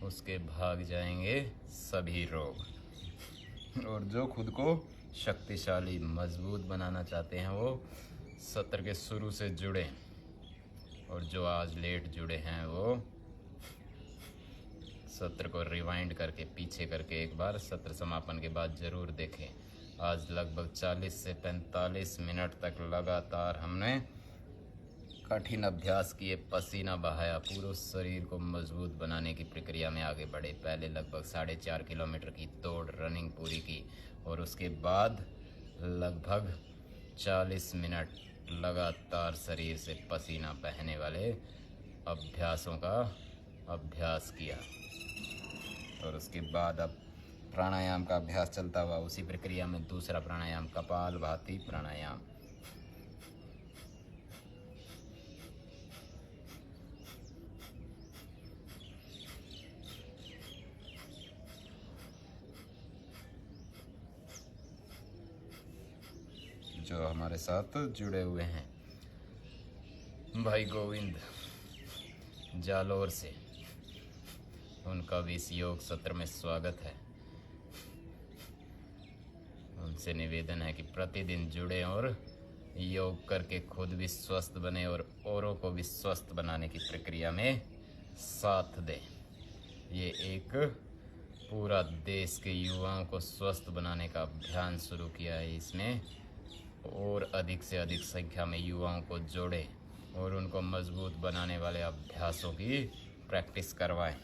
उसके भाग जाएंगे सभी रोग। और जो खुद को शक्तिशाली मजबूत बनाना चाहते हैं, वो सत्र के शुरू से जुड़े। और जो आज लेट जुड़े हैं, वो सत्र को रिवाइंड करके पीछे करके एक बार सत्र समापन के बाद ज़रूर देखें। आज लगभग 40 से 45 मिनट तक लगातार हमने कठिन अभ्यास किए, पसीना बहाया, पूरे शरीर को मजबूत बनाने की प्रक्रिया में आगे बढ़े। पहले लगभग 4.5 किलोमीटर की दौड़ रनिंग पूरी की और उसके बाद लगभग 40 मिनट लगातार शरीर से पसीना बहने वाले अभ्यासों का अभ्यास किया। और उसके बाद अब प्राणायाम का अभ्यास चलता हुआ उसी प्रक्रिया में दूसरा प्राणायाम कपालभाति प्राणायाम। जो हमारे साथ जुड़े हुए हैं, भाई गोविंद जालोर से, उनका भी इस योग सत्र में स्वागत है। उनसे निवेदन है कि प्रतिदिन जुड़े और योग करके खुद भी स्वस्थ बने और औरों को भी स्वस्थ बनाने की प्रक्रिया में साथ दें। ये एक पूरा देश के युवाओं को स्वस्थ बनाने का अभियान शुरू किया है। इसमें और अधिक से अधिक संख्या में युवाओं को जोड़े और उनको मजबूत बनाने वाले अभ्यासों की प्रैक्टिस करवाएं।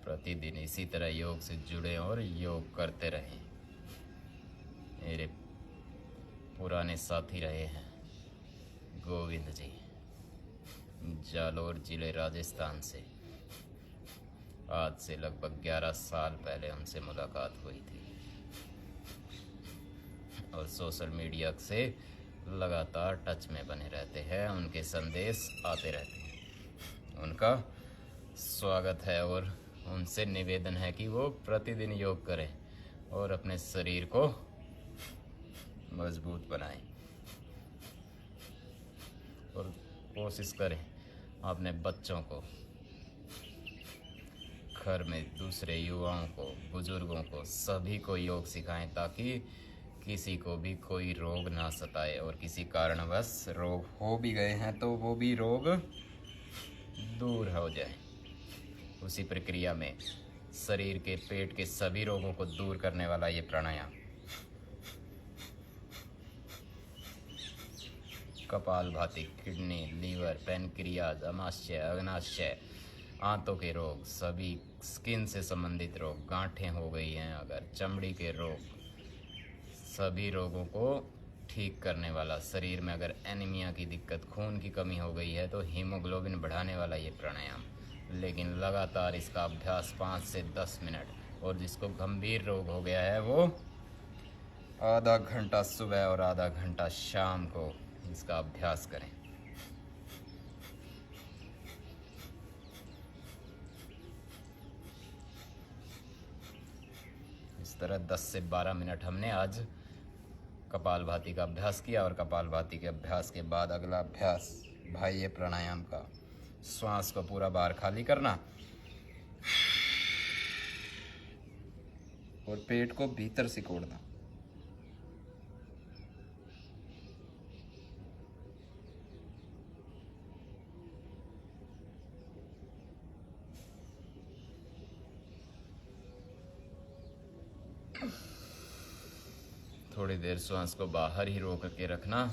प्रतिदिन इसी तरह योग से जुड़े और योग करते रहें। मेरे पुराने साथी रहे हैं गोविंद जी, जालोर जिले राजस्थान से। आज से लगभग 11 साल पहले उनसे मुलाकात हुई थी और सोशल मीडिया से लगातार टच में बने रहते हैं। उनके संदेश आते रहते हैं। उनका स्वागत है और उनसे निवेदन है कि वो प्रतिदिन योग करें और अपने शरीर को मजबूत बनाएं और कोशिश करें अपने बच्चों को, घर में दूसरे युवाओं को, बुजुर्गों को, सभी को योग सिखाएं ताकि किसी को भी कोई रोग ना सताए। और किसी कारणवश रोग हो भी गए हैं तो वो भी रोग दूर हो जाए। उसी प्रक्रिया में शरीर के, पेट के सभी रोगों को दूर करने वाला ये प्राणायाम कपालभाति, किडनी, लीवर, पैनक्रियाज, अमाशय, अग्नाशय, आंतों के रोग, सभी स्किन से संबंधित रोग, गांठें हो गई हैं अगर, चमड़ी के रोग, सभी रोगों को ठीक करने वाला। शरीर में अगर एनीमिया की दिक्कत, खून की कमी हो गई है तो हीमोग्लोबिन बढ़ाने वाला ये प्राणायाम। लेकिन लगातार इसका अभ्यास 5 से 10 मिनट। और जिसको गंभीर रोग हो गया है वो आधा घंटा सुबह और आधा घंटा शाम को इसका अभ्यास करें। इस तरह 10 से 12 मिनट हमने आज कपालभाति का अभ्यास किया। और कपालभाति के अभ्यास के बाद अगला अभ्यास बाह्य प्राणायाम का, श्वास को पूरा बाहर खाली करना और पेट को भीतर सिकोड़ना। थोड़ी देर श्वास को बाहर ही रोक के रखना।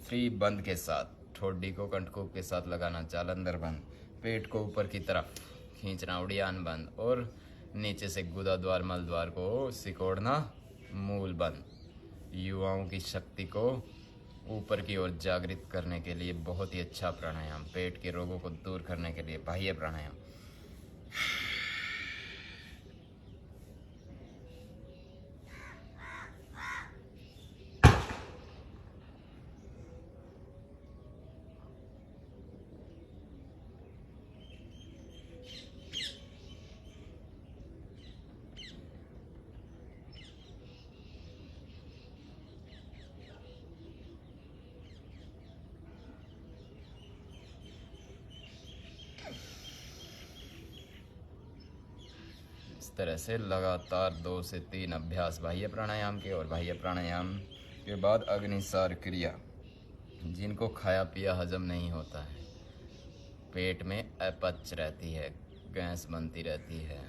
फ्री बंद के साथ ठोडी को कंठकूप के साथ लगाना, जालंधर बंद। पेट को ऊपर की तरफ खींचना, उड़ियान बंद। और नीचे से गुदा द्वार मल द्वार को सिकोड़ना, मूल बंद। युवाओं की शक्ति को ऊपर की ओर जागृत करने के लिए बहुत ही अच्छा प्राणायाम। पेट के रोगों को दूर करने के लिए बाह्य प्राणायाम। इस तरह से लगातार 2 से 3 अभ्यास बाह्य प्राणायाम के, और बाह्य प्राणायाम के बाद अग्निसार क्रिया। जिनको खाया पिया हजम नहीं होता है, पेट में अपच रहती है, गैस बनती रहती है,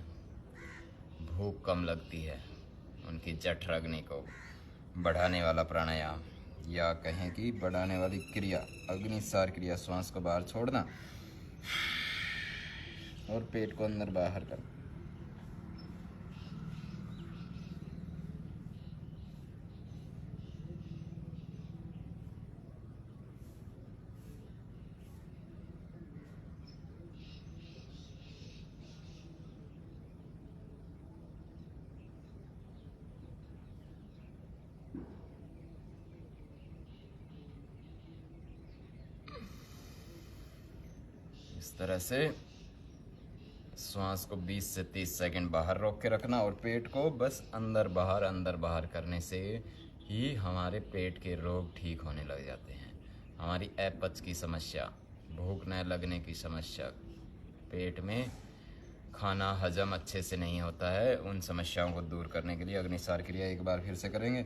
भूख कम लगती है, उनकी जठर अग्नि को बढ़ाने वाला प्राणायाम, या कहें कि बढ़ाने वाली क्रिया अग्निसार क्रिया। श्वास को बाहर छोड़ना और पेट को अंदर बाहर करना। इस तरह से श्वास को 20 से 30 सेकंड बाहर रोक के रखना, और पेट को बस अंदर बाहर करने से ही हमारे पेट के रोग ठीक होने लग जाते हैं। हमारी अपच की समस्या, भूख न लगने की समस्या, पेट में खाना हजम अच्छे से नहीं होता है, उन समस्याओं को दूर करने के लिए अग्निसार क्रिया एक बार फिर से करेंगे।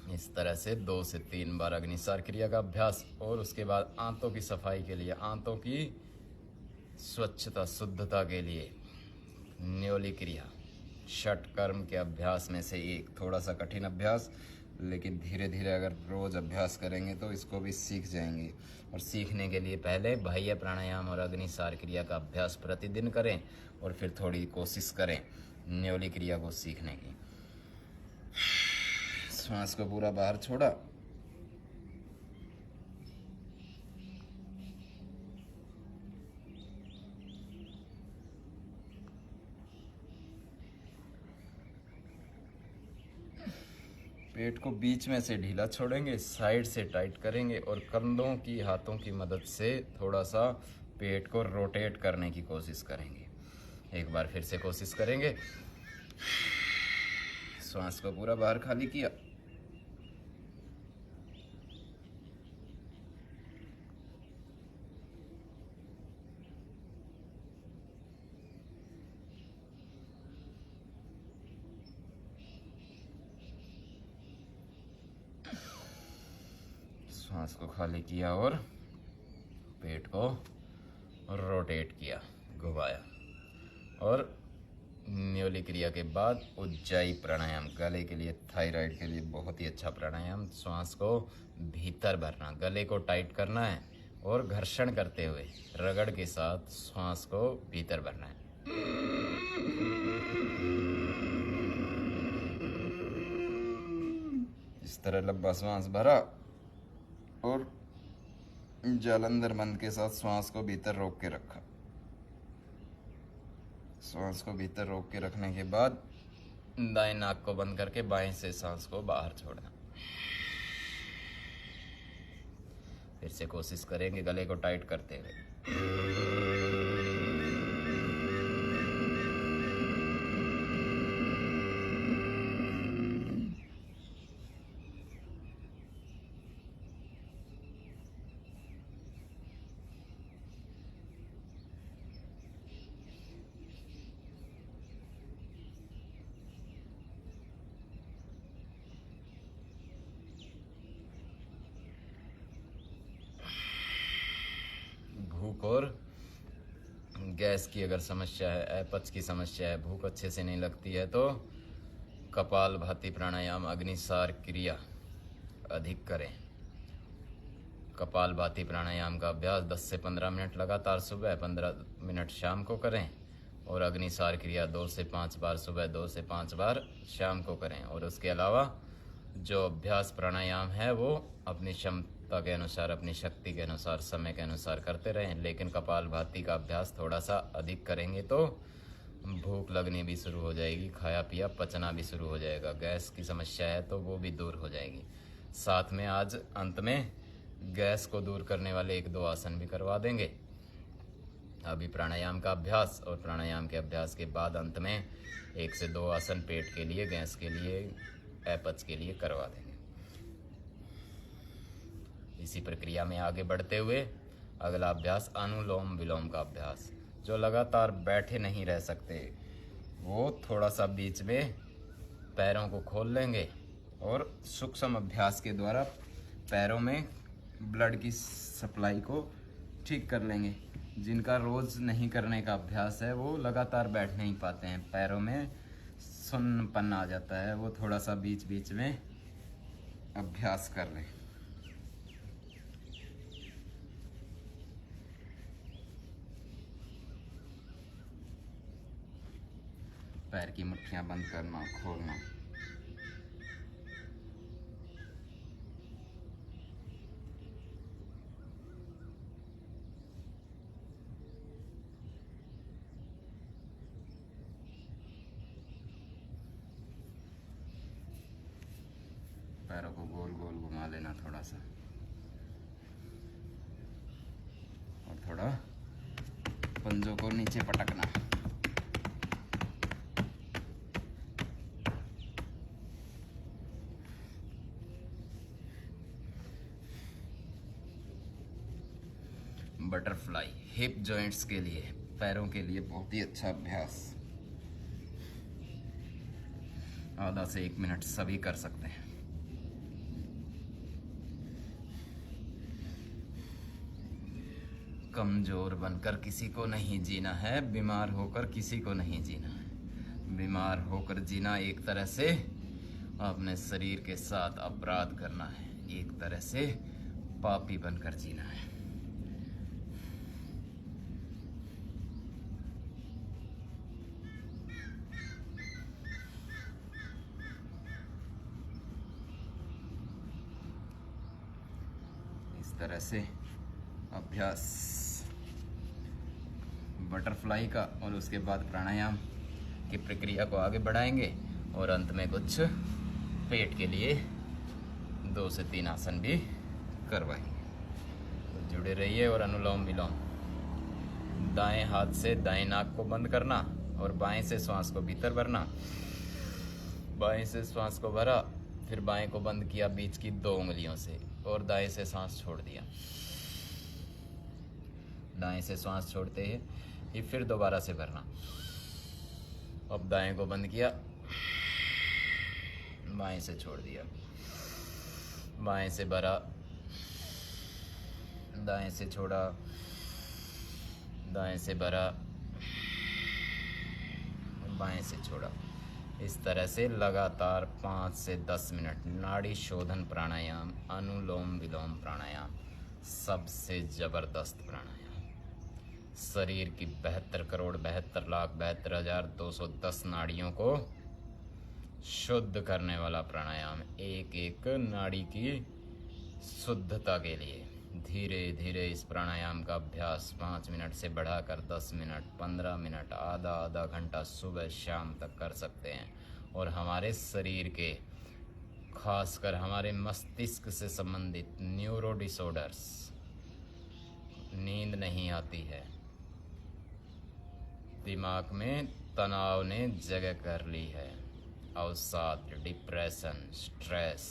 इस तरह से 2 से 3 बार अग्निसार क्रिया का अभ्यास, और उसके बाद आंतों की सफाई के लिए, आंतों की स्वच्छता शुद्धता के लिए न्योली क्रिया। षट कर्म के अभ्यास में से एक, थोड़ा सा कठिन अभ्यास, लेकिन धीरे धीरे अगर रोज अभ्यास करेंगे तो इसको भी सीख जाएंगे। और सीखने के लिए पहले बाह्य प्राणायाम और अग्निसार क्रिया का अभ्यास प्रतिदिन करें, और फिर थोड़ी कोशिश करें न्योली क्रिया को सीखने की। श्वास को पूरा बाहर छोड़ा, पेट को बीच में से ढीला छोड़ेंगे, साइड से टाइट करेंगे, और कंधों की हाथों की मदद से थोड़ा सा पेट को रोटेट करने की कोशिश करेंगे। एक बार फिर से कोशिश करेंगे। श्वास को पूरा बाहर खाली किया, सांस को खाली किया और पेट को रोटेट किया, घुमाया। और न्योली क्रिया के बाद उज्जाई प्राणायाम, गले के लिए, थायराइड के लिए बहुत ही अच्छा प्राणायाम। श्वास को भीतर भरना, गले को टाइट करना है, और घर्षण करते हुए रगड़ के साथ श्वास को भीतर भरना है। इस तरह लंबा श्वास भरा और जालंधर बंद के साथ श्वास को भीतर रोक के रखा। श्वास को भीतर रोक के रखने के बाद दाएं नाक को बंद करके बाएं से सांस को बाहर छोड़ना। फिर से कोशिश करेंगे गले को टाइट करते हुए। और गैस की अगर समस्या है, अपच की समस्या है, भूख अच्छे से नहीं लगती है, तो कपालभाति प्राणायाम अग्निसार क्रिया अधिक करें। कपालभाति प्राणायाम का अभ्यास 10 से 15 मिनट लगातार सुबह, 15 मिनट शाम को करें। और अग्निसार क्रिया 2 से 5 बार सुबह, 2 से 5 बार शाम को करें। और उसके अलावा जो अभ्यास प्राणायाम है वो अपनी क्षमता के अनुसार, अपनी शक्ति के अनुसार, समय के अनुसार करते रहें। लेकिन कपालभाति का अभ्यास थोड़ा सा अधिक करेंगे तो भूख लगनी भी शुरू हो जाएगी, खाया पिया पचना भी शुरू हो जाएगा, गैस की समस्या है तो वो भी दूर हो जाएगी। साथ में आज अंत में गैस को दूर करने वाले 1-2 आसन भी करवा देंगे। अभी प्राणायाम का अभ्यास, और प्राणायाम के अभ्यास के बाद अंत में 1 से 2 आसन पेट के लिए, गैस के लिए, अपच के लिए करवा देंगे। इसी प्रक्रिया में आगे बढ़ते हुए अगला अभ्यास अनुलोम विलोम का अभ्यास। जो लगातार बैठे नहीं रह सकते वो थोड़ा सा बीच में पैरों को खोल लेंगे और सूक्ष्म अभ्यास के द्वारा पैरों में ब्लड की सप्लाई को ठीक कर लेंगे। जिनका रोज़ नहीं करने का अभ्यास है वो लगातार बैठ नहीं पाते हैं, पैरों में सुन्नपन आ जाता है, वो थोड़ा सा बीच बीच में अभ्यास कर लें। पैर की मुट्ठियां बंद करना, खोलना। पैरों को गोल गोल घुमा लेना थोड़ा सा, और थोड़ा पंजों को नीचे पटकना। बटरफ्लाई हिप जॉइंट्स के लिए, पैरों के लिए बहुत ही अच्छा अभ्यास। आधा से 1 मिनट सभी कर सकते हैं। कमजोर बनकर किसी को नहीं जीना है, बीमार होकर किसी को नहीं जीना है। बीमार होकर जीना एक तरह से अपने शरीर के साथ अपराध करना है, एक तरह से पापी बनकर जीना है। इस तरह से अभ्यास बटरफ्लाई का और उसके बाद प्राणायाम की प्रक्रिया को आगे बढ़ाएंगे और अंत में कुछ पेट के लिए 2 से 3 आसन भी करवाएंगे। तो जुड़े रहिए। और अनुलोम विलोम, दाएं हाथ से दाएं नाक को बंद करना और बाएं से श्वास को भीतर भरना। बाएं से श्वास को भरा, फिर बाएं को बंद किया बीच की 2 उंगलियों से, और दाएं से सांस छोड़ दिया। दाएं से श्वास छोड़ते ही फिर दोबारा से भरना। अब दाएं को बंद किया, बाएं से छोड़ दिया, बाएं से भरा, दाएं से छोड़ा, दाएं से भरा, बाएं से छोड़ा। इस तरह से लगातार 5 से 10 मिनट नाड़ी शोधन प्राणायाम, अनुलोम विलोम प्राणायाम सबसे जबरदस्त प्राणायाम। शरीर की 72 करोड़ 72 लाख 72,210 नाड़ियों को शुद्ध करने वाला प्राणायाम। एक एक नाड़ी की शुद्धता के लिए धीरे धीरे इस प्राणायाम का अभ्यास 5 मिनट से बढ़ाकर 10 मिनट, 15 मिनट, आधा घंटा सुबह शाम तक कर सकते हैं। और हमारे शरीर के, खासकर हमारे मस्तिष्क से संबंधित न्यूरो डिसऑर्डर्स, नींद नहीं आती है, दिमाग में तनाव ने जगह कर ली है, अवसाद, डिप्रेशन, स्ट्रेस,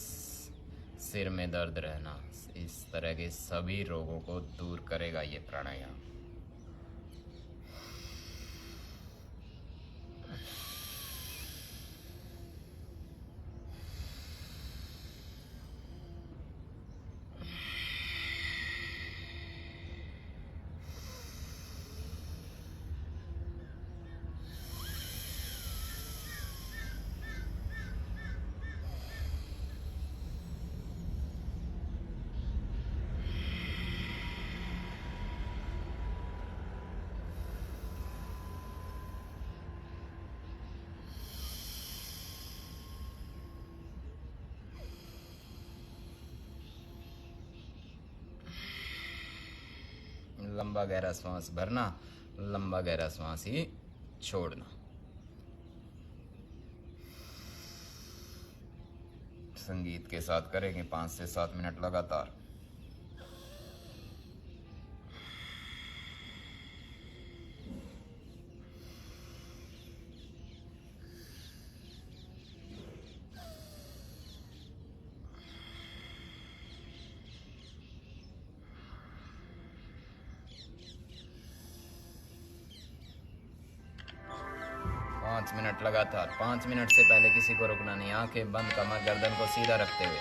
सिर में दर्द रहना, इस तरह के सभी रोगों को दूर करेगा ये प्राणायाम। लंबा गहरा सांस भरना, लंबा गहरा सांस ही छोड़ना। संगीत के साथ करेंगे 5 से 7 मिनट लगातार। पाँच मिनट लगातार। 5 मिनट से पहले किसी को रुकना नहीं। आंखें बंद, कमर गर्दन को सीधा रखते हुए।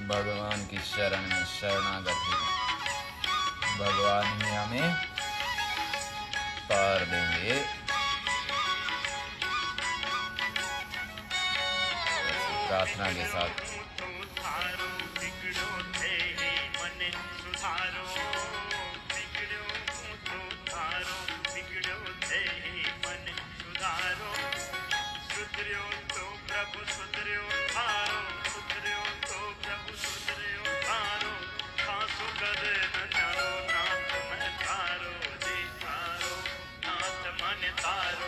भगवान की शरण में शरणागत हैं। भगवान ही हमें पार देंगे। प्रार्थना के साथ तारो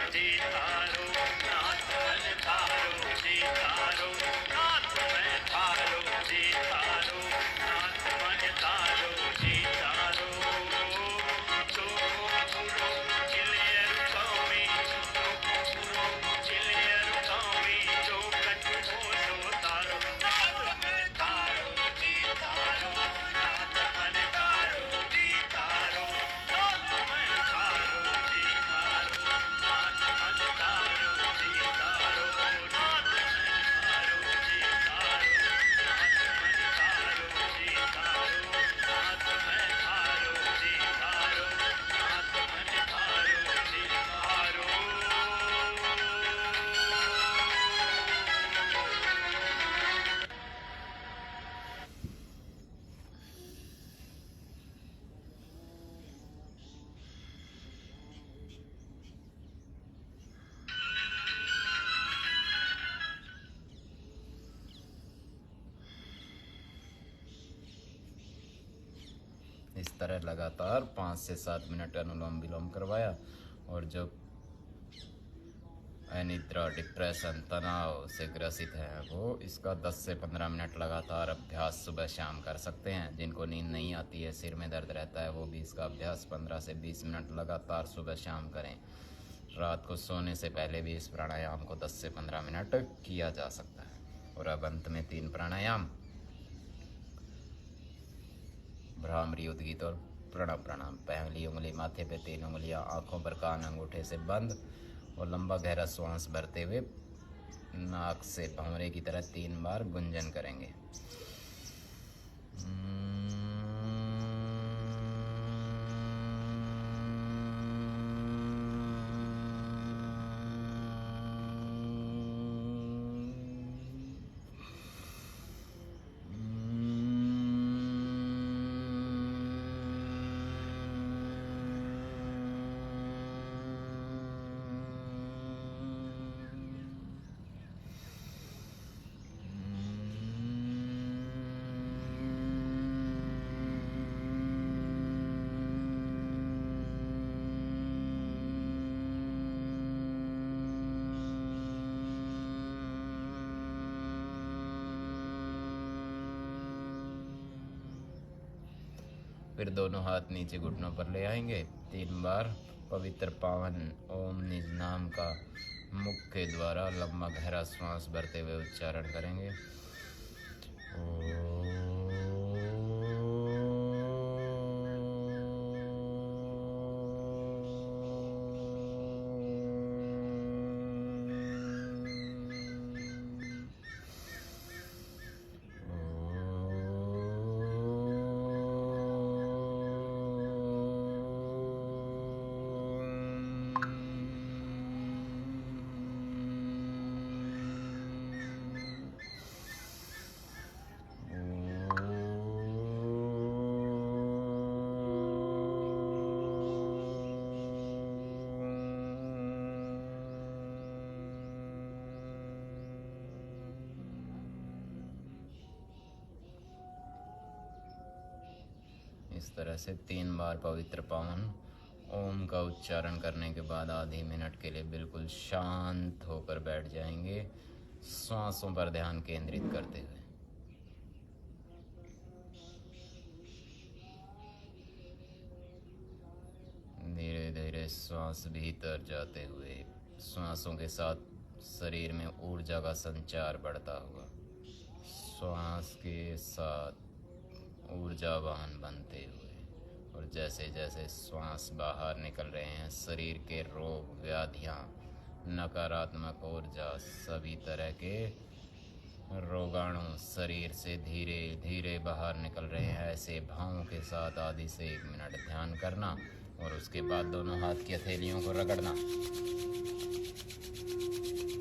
जी तारो नाथ मन तारो जी तारो। इस तरह लगातार 5 से 7 मिनट अनुलोम विलोम करवाया। और जो अनिद्रा, डिप्रेशन, तनाव से ग्रसित हैं वो इसका 10 से 15 मिनट लगातार अभ्यास सुबह शाम कर सकते हैं। जिनको नींद नहीं आती है, सिर में दर्द रहता है, वो भी इसका अभ्यास 15 से 20 मिनट लगातार सुबह शाम करें। रात को सोने से पहले भी इस प्राणायाम को 10 से 15 मिनट किया जा सकता है। और अब अंत में 3 प्राणायाम, भ्रामरी, उद्गीत और प्रणव प्रणाम। पहली उंगली माथे पे, 3 उंगलियां आंखों पर, कान अंगूठे से बंद, और लंबा गहरा श्वास भरते हुए नाक से भंवरे की तरह 3 बार गुंजन करेंगे। फिर दोनों हाथ नीचे घुटनों पर ले आएंगे। 3 बार पवित्र पावन ओम निज नाम का मुख के द्वारा लंबा गहरा श्वास भरते हुए उच्चारण करेंगे। इस तरह से 3 बार पवित्र पावन ओम का उच्चारण करने के बाद आधे मिनट के लिए बिल्कुल शांत होकर बैठ जाएंगे, श्वासों पर ध्यान केंद्रित करते हुए। धीरे धीरे श्वास भीतर जाते हुए श्वासों के साथ शरीर में ऊर्जा का संचार बढ़ता हुआ, श्वास के साथ ऊर्जावान बनते हुए, और जैसे जैसे श्वास बाहर निकल रहे हैं, शरीर के रोग, व्याधियाँ, नकारात्मक ऊर्जा, सभी तरह के रोगाणु शरीर से धीरे धीरे बाहर निकल रहे हैं। ऐसे भावों के साथ आधे से 1 मिनट ध्यान करना, और उसके बाद दोनों हाथ की हथेलियों को रगड़ना।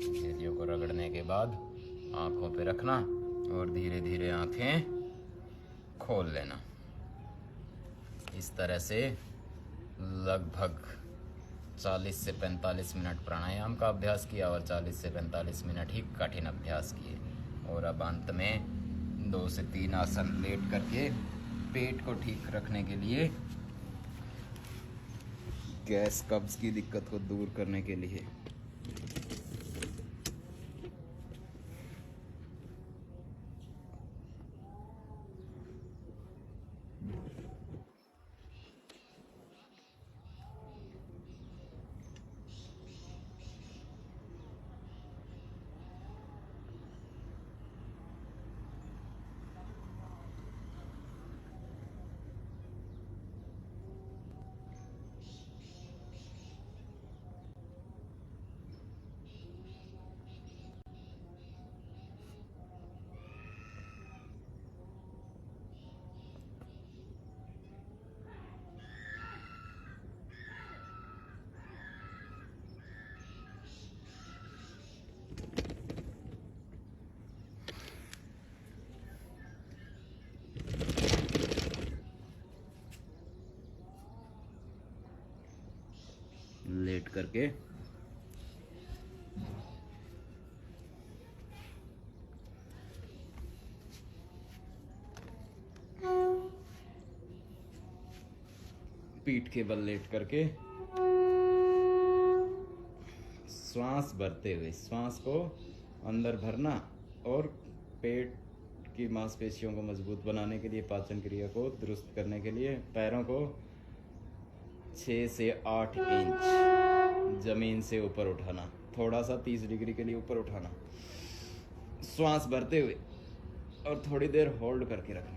हथेलियों को रगड़ने के बाद आंखों पे रखना और धीरे धीरे आंखें खोल लेना। इस तरह से लगभग 40 से 45 मिनट प्राणायाम का अभ्यास किया और 40 से 45 मिनट ही कठिन अभ्यास किए। और अब अंत में 2 से 3 आसन लेट करके पेट को ठीक रखने के लिए, गैस कब्ज की दिक्कत को दूर करने के लिए लेट करके पीठ के बल लेट करके श्वास भरते हुए श्वास को अंदर भरना और पेट की मांसपेशियों को मजबूत बनाने के लिए, पाचन क्रिया को दुरुस्त करने के लिए पैरों को 6 से 8 इंच जमीन से ऊपर उठाना, थोड़ा सा 30 डिग्री के लिए ऊपर उठाना, श्वास भरते हुए और थोड़ी देर होल्ड करके रखना।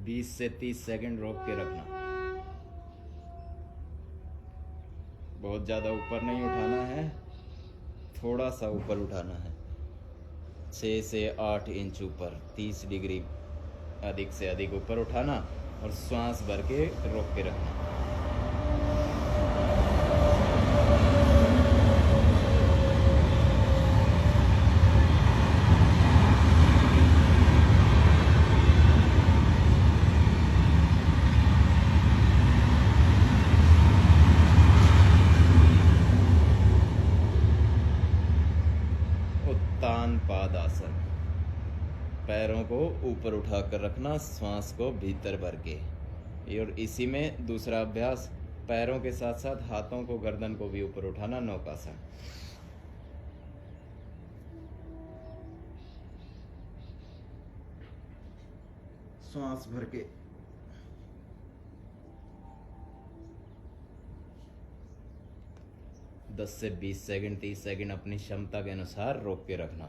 बीस से 30 सेकंड रोक के रखना। बहुत ज्यादा ऊपर नहीं उठाना है, थोड़ा सा ऊपर उठाना है, 6 से 8 इंच ऊपर, 30 डिग्री अधिक से अधिक ऊपर उठाना और श्वास भर के रोक के रखना। उत्तान पादासन, पैरों को ऊपर उठाकर रखना, श्वास को भीतर भर के। और इसी में दूसरा अभ्यास, पैरों के साथ साथ हाथों को, गर्दन को भी ऊपर उठाना, नौकासन। श्वास भर के। दस से 20 सेकंड, 30 सेकंड अपनी क्षमता के अनुसार रोक के रखना।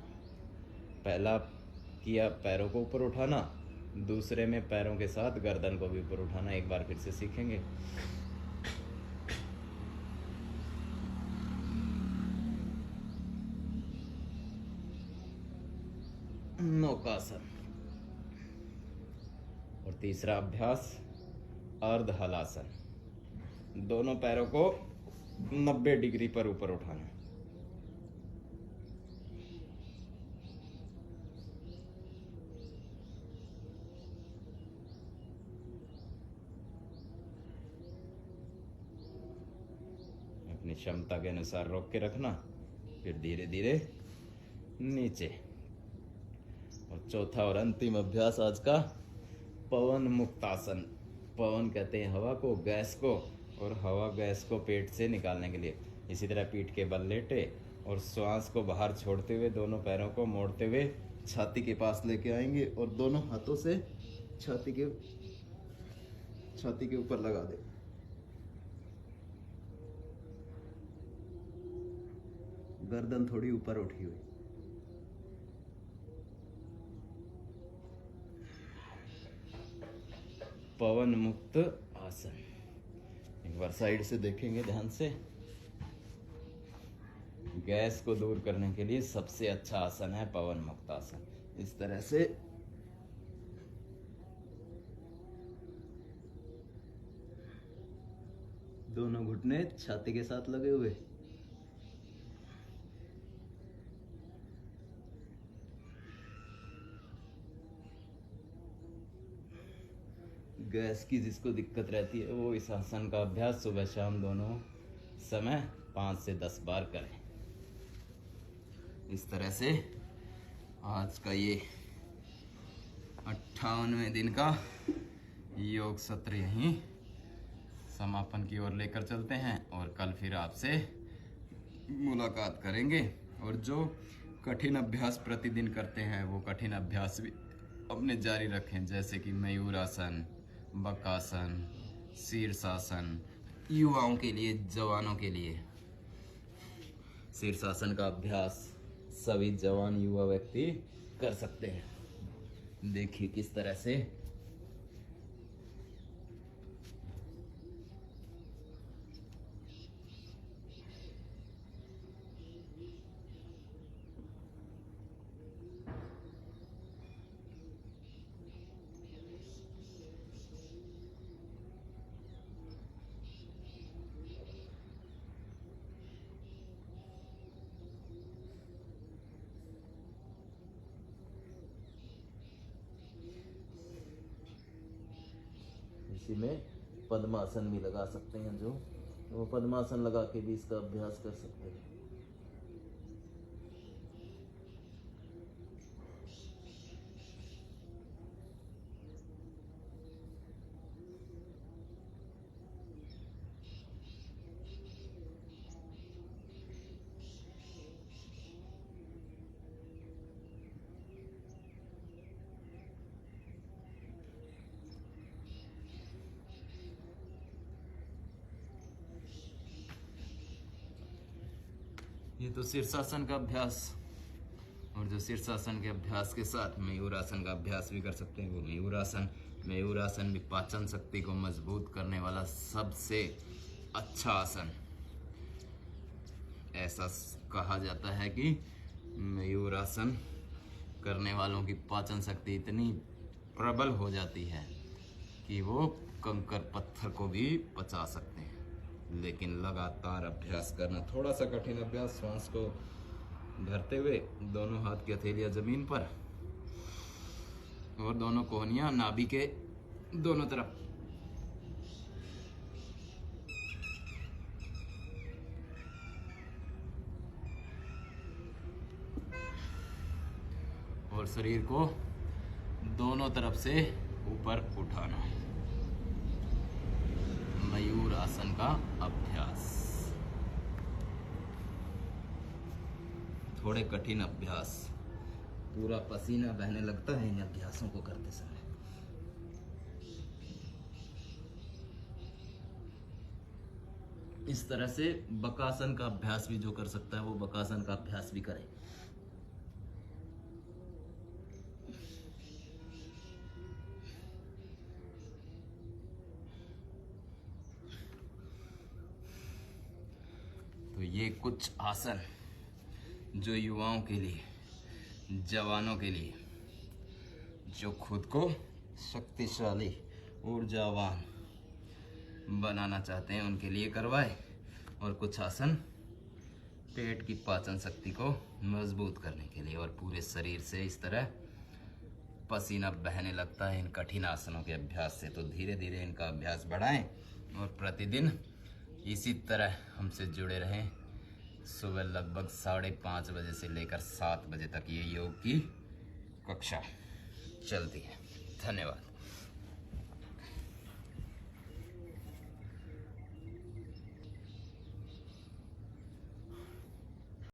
पहला किया पैरों को ऊपर उठाना, दूसरे में पैरों के साथ गर्दन को भी ऊपर उठाना। एक बार फिर से सीखेंगे। नौकासन। और तीसरा अभ्यास अर्ध हलासन, दोनों पैरों को 90 डिग्री पर ऊपर उठाना। अपनी क्षमता के अनुसार रोक के रखना, फिर धीरे धीरे नीचे। और चौथा और अंतिम अभ्यास आज का, पवन मुक्तासन। पवन कहते हैं हवा को, गैस को, और हवा गैस को पेट से निकालने के लिए। इसी तरह पीठ के बल लेटे और श्वास को बाहर छोड़ते हुए दोनों पैरों को मोड़ते हुए छाती के पास लेके आएंगे और दोनों हाथों से छाती के ऊपर लगा दे। गर्दन थोड़ी ऊपर उठी हुई। पवन मुक्त आसन। एक बार साइड से देखेंगे ध्यान से। गैस को दूर करने के लिए सबसे अच्छा आसन है पवन मुक्त आसन। इस तरह से दोनों घुटने छाती के साथ लगे हुए। गैस की जिसको दिक्कत रहती है वो इस आसन का अभ्यास सुबह शाम दोनों समय 5 से 10 बार करें। इस तरह से आज का ये 58वें दिन का योग सत्र यहीं समापन की ओर लेकर चलते हैं और कल फिर आपसे मुलाकात करेंगे। और जो कठिन अभ्यास प्रतिदिन करते हैं वो कठिन अभ्यास भी अपने जारी रखें, जैसे कि मयूरासन, बकासन, शीर्षासन। युवाओं के लिए, जवानों के लिए शीर्षासन का अभ्यास सभी जवान युवा व्यक्ति कर सकते हैं। देखिए किस तरह से इसी में पद्मासन भी लगा सकते हैं, जो वो पद्मासन लगा के भी इसका अभ्यास कर सकते हैं। ये तो शीर्षासन का अभ्यास, और जो शीर्षासन के अभ्यास के साथ मयूरासन का अभ्यास भी कर सकते हैं वो मयूरासन। मयूरासन भी पाचन शक्ति को मजबूत करने वाला सबसे अच्छा आसन। ऐसा कहा जाता है कि मयूरासन करने वालों की पाचन शक्ति इतनी प्रबल हो जाती है कि वो कंकर पत्थर को भी पचा सकते हैं। लेकिन लगातार अभ्यास करना, थोड़ा सा कठिन अभ्यास, श्वास को भरते हुए दोनों हाथ की हथेलियां जमीन पर और दोनों कोहनियां नाभि के दोनों तरफ। और शरीर को दोनों तरफ से ऊपर उठाना। मयूर आसन का अभ्यास, थोड़े कठिन अभ्यास, पूरा पसीना बहने लगता है इन अभ्यासों को करते समय। इस तरह से बकासन का अभ्यास भी जो कर सकता है वो बकासन का अभ्यास भी करे। तो ये कुछ आसन जो युवाओं के लिए, जवानों के लिए, जो खुद को शक्तिशाली, ऊर्जावान बनाना चाहते हैं उनके लिए करवाए। और कुछ आसन पेट की पाचन शक्ति को मजबूत करने के लिए। और पूरे शरीर से इस तरह पसीना बहने लगता है इन कठिन आसनों के अभ्यास से। तो धीरे धीरे इनका अभ्यास बढ़ाएं और प्रतिदिन इसी तरह हमसे जुड़े रहें। सुबह लगभग 5:30 बजे से लेकर 7 बजे तक ये योग की कक्षा चलती है। धन्यवाद।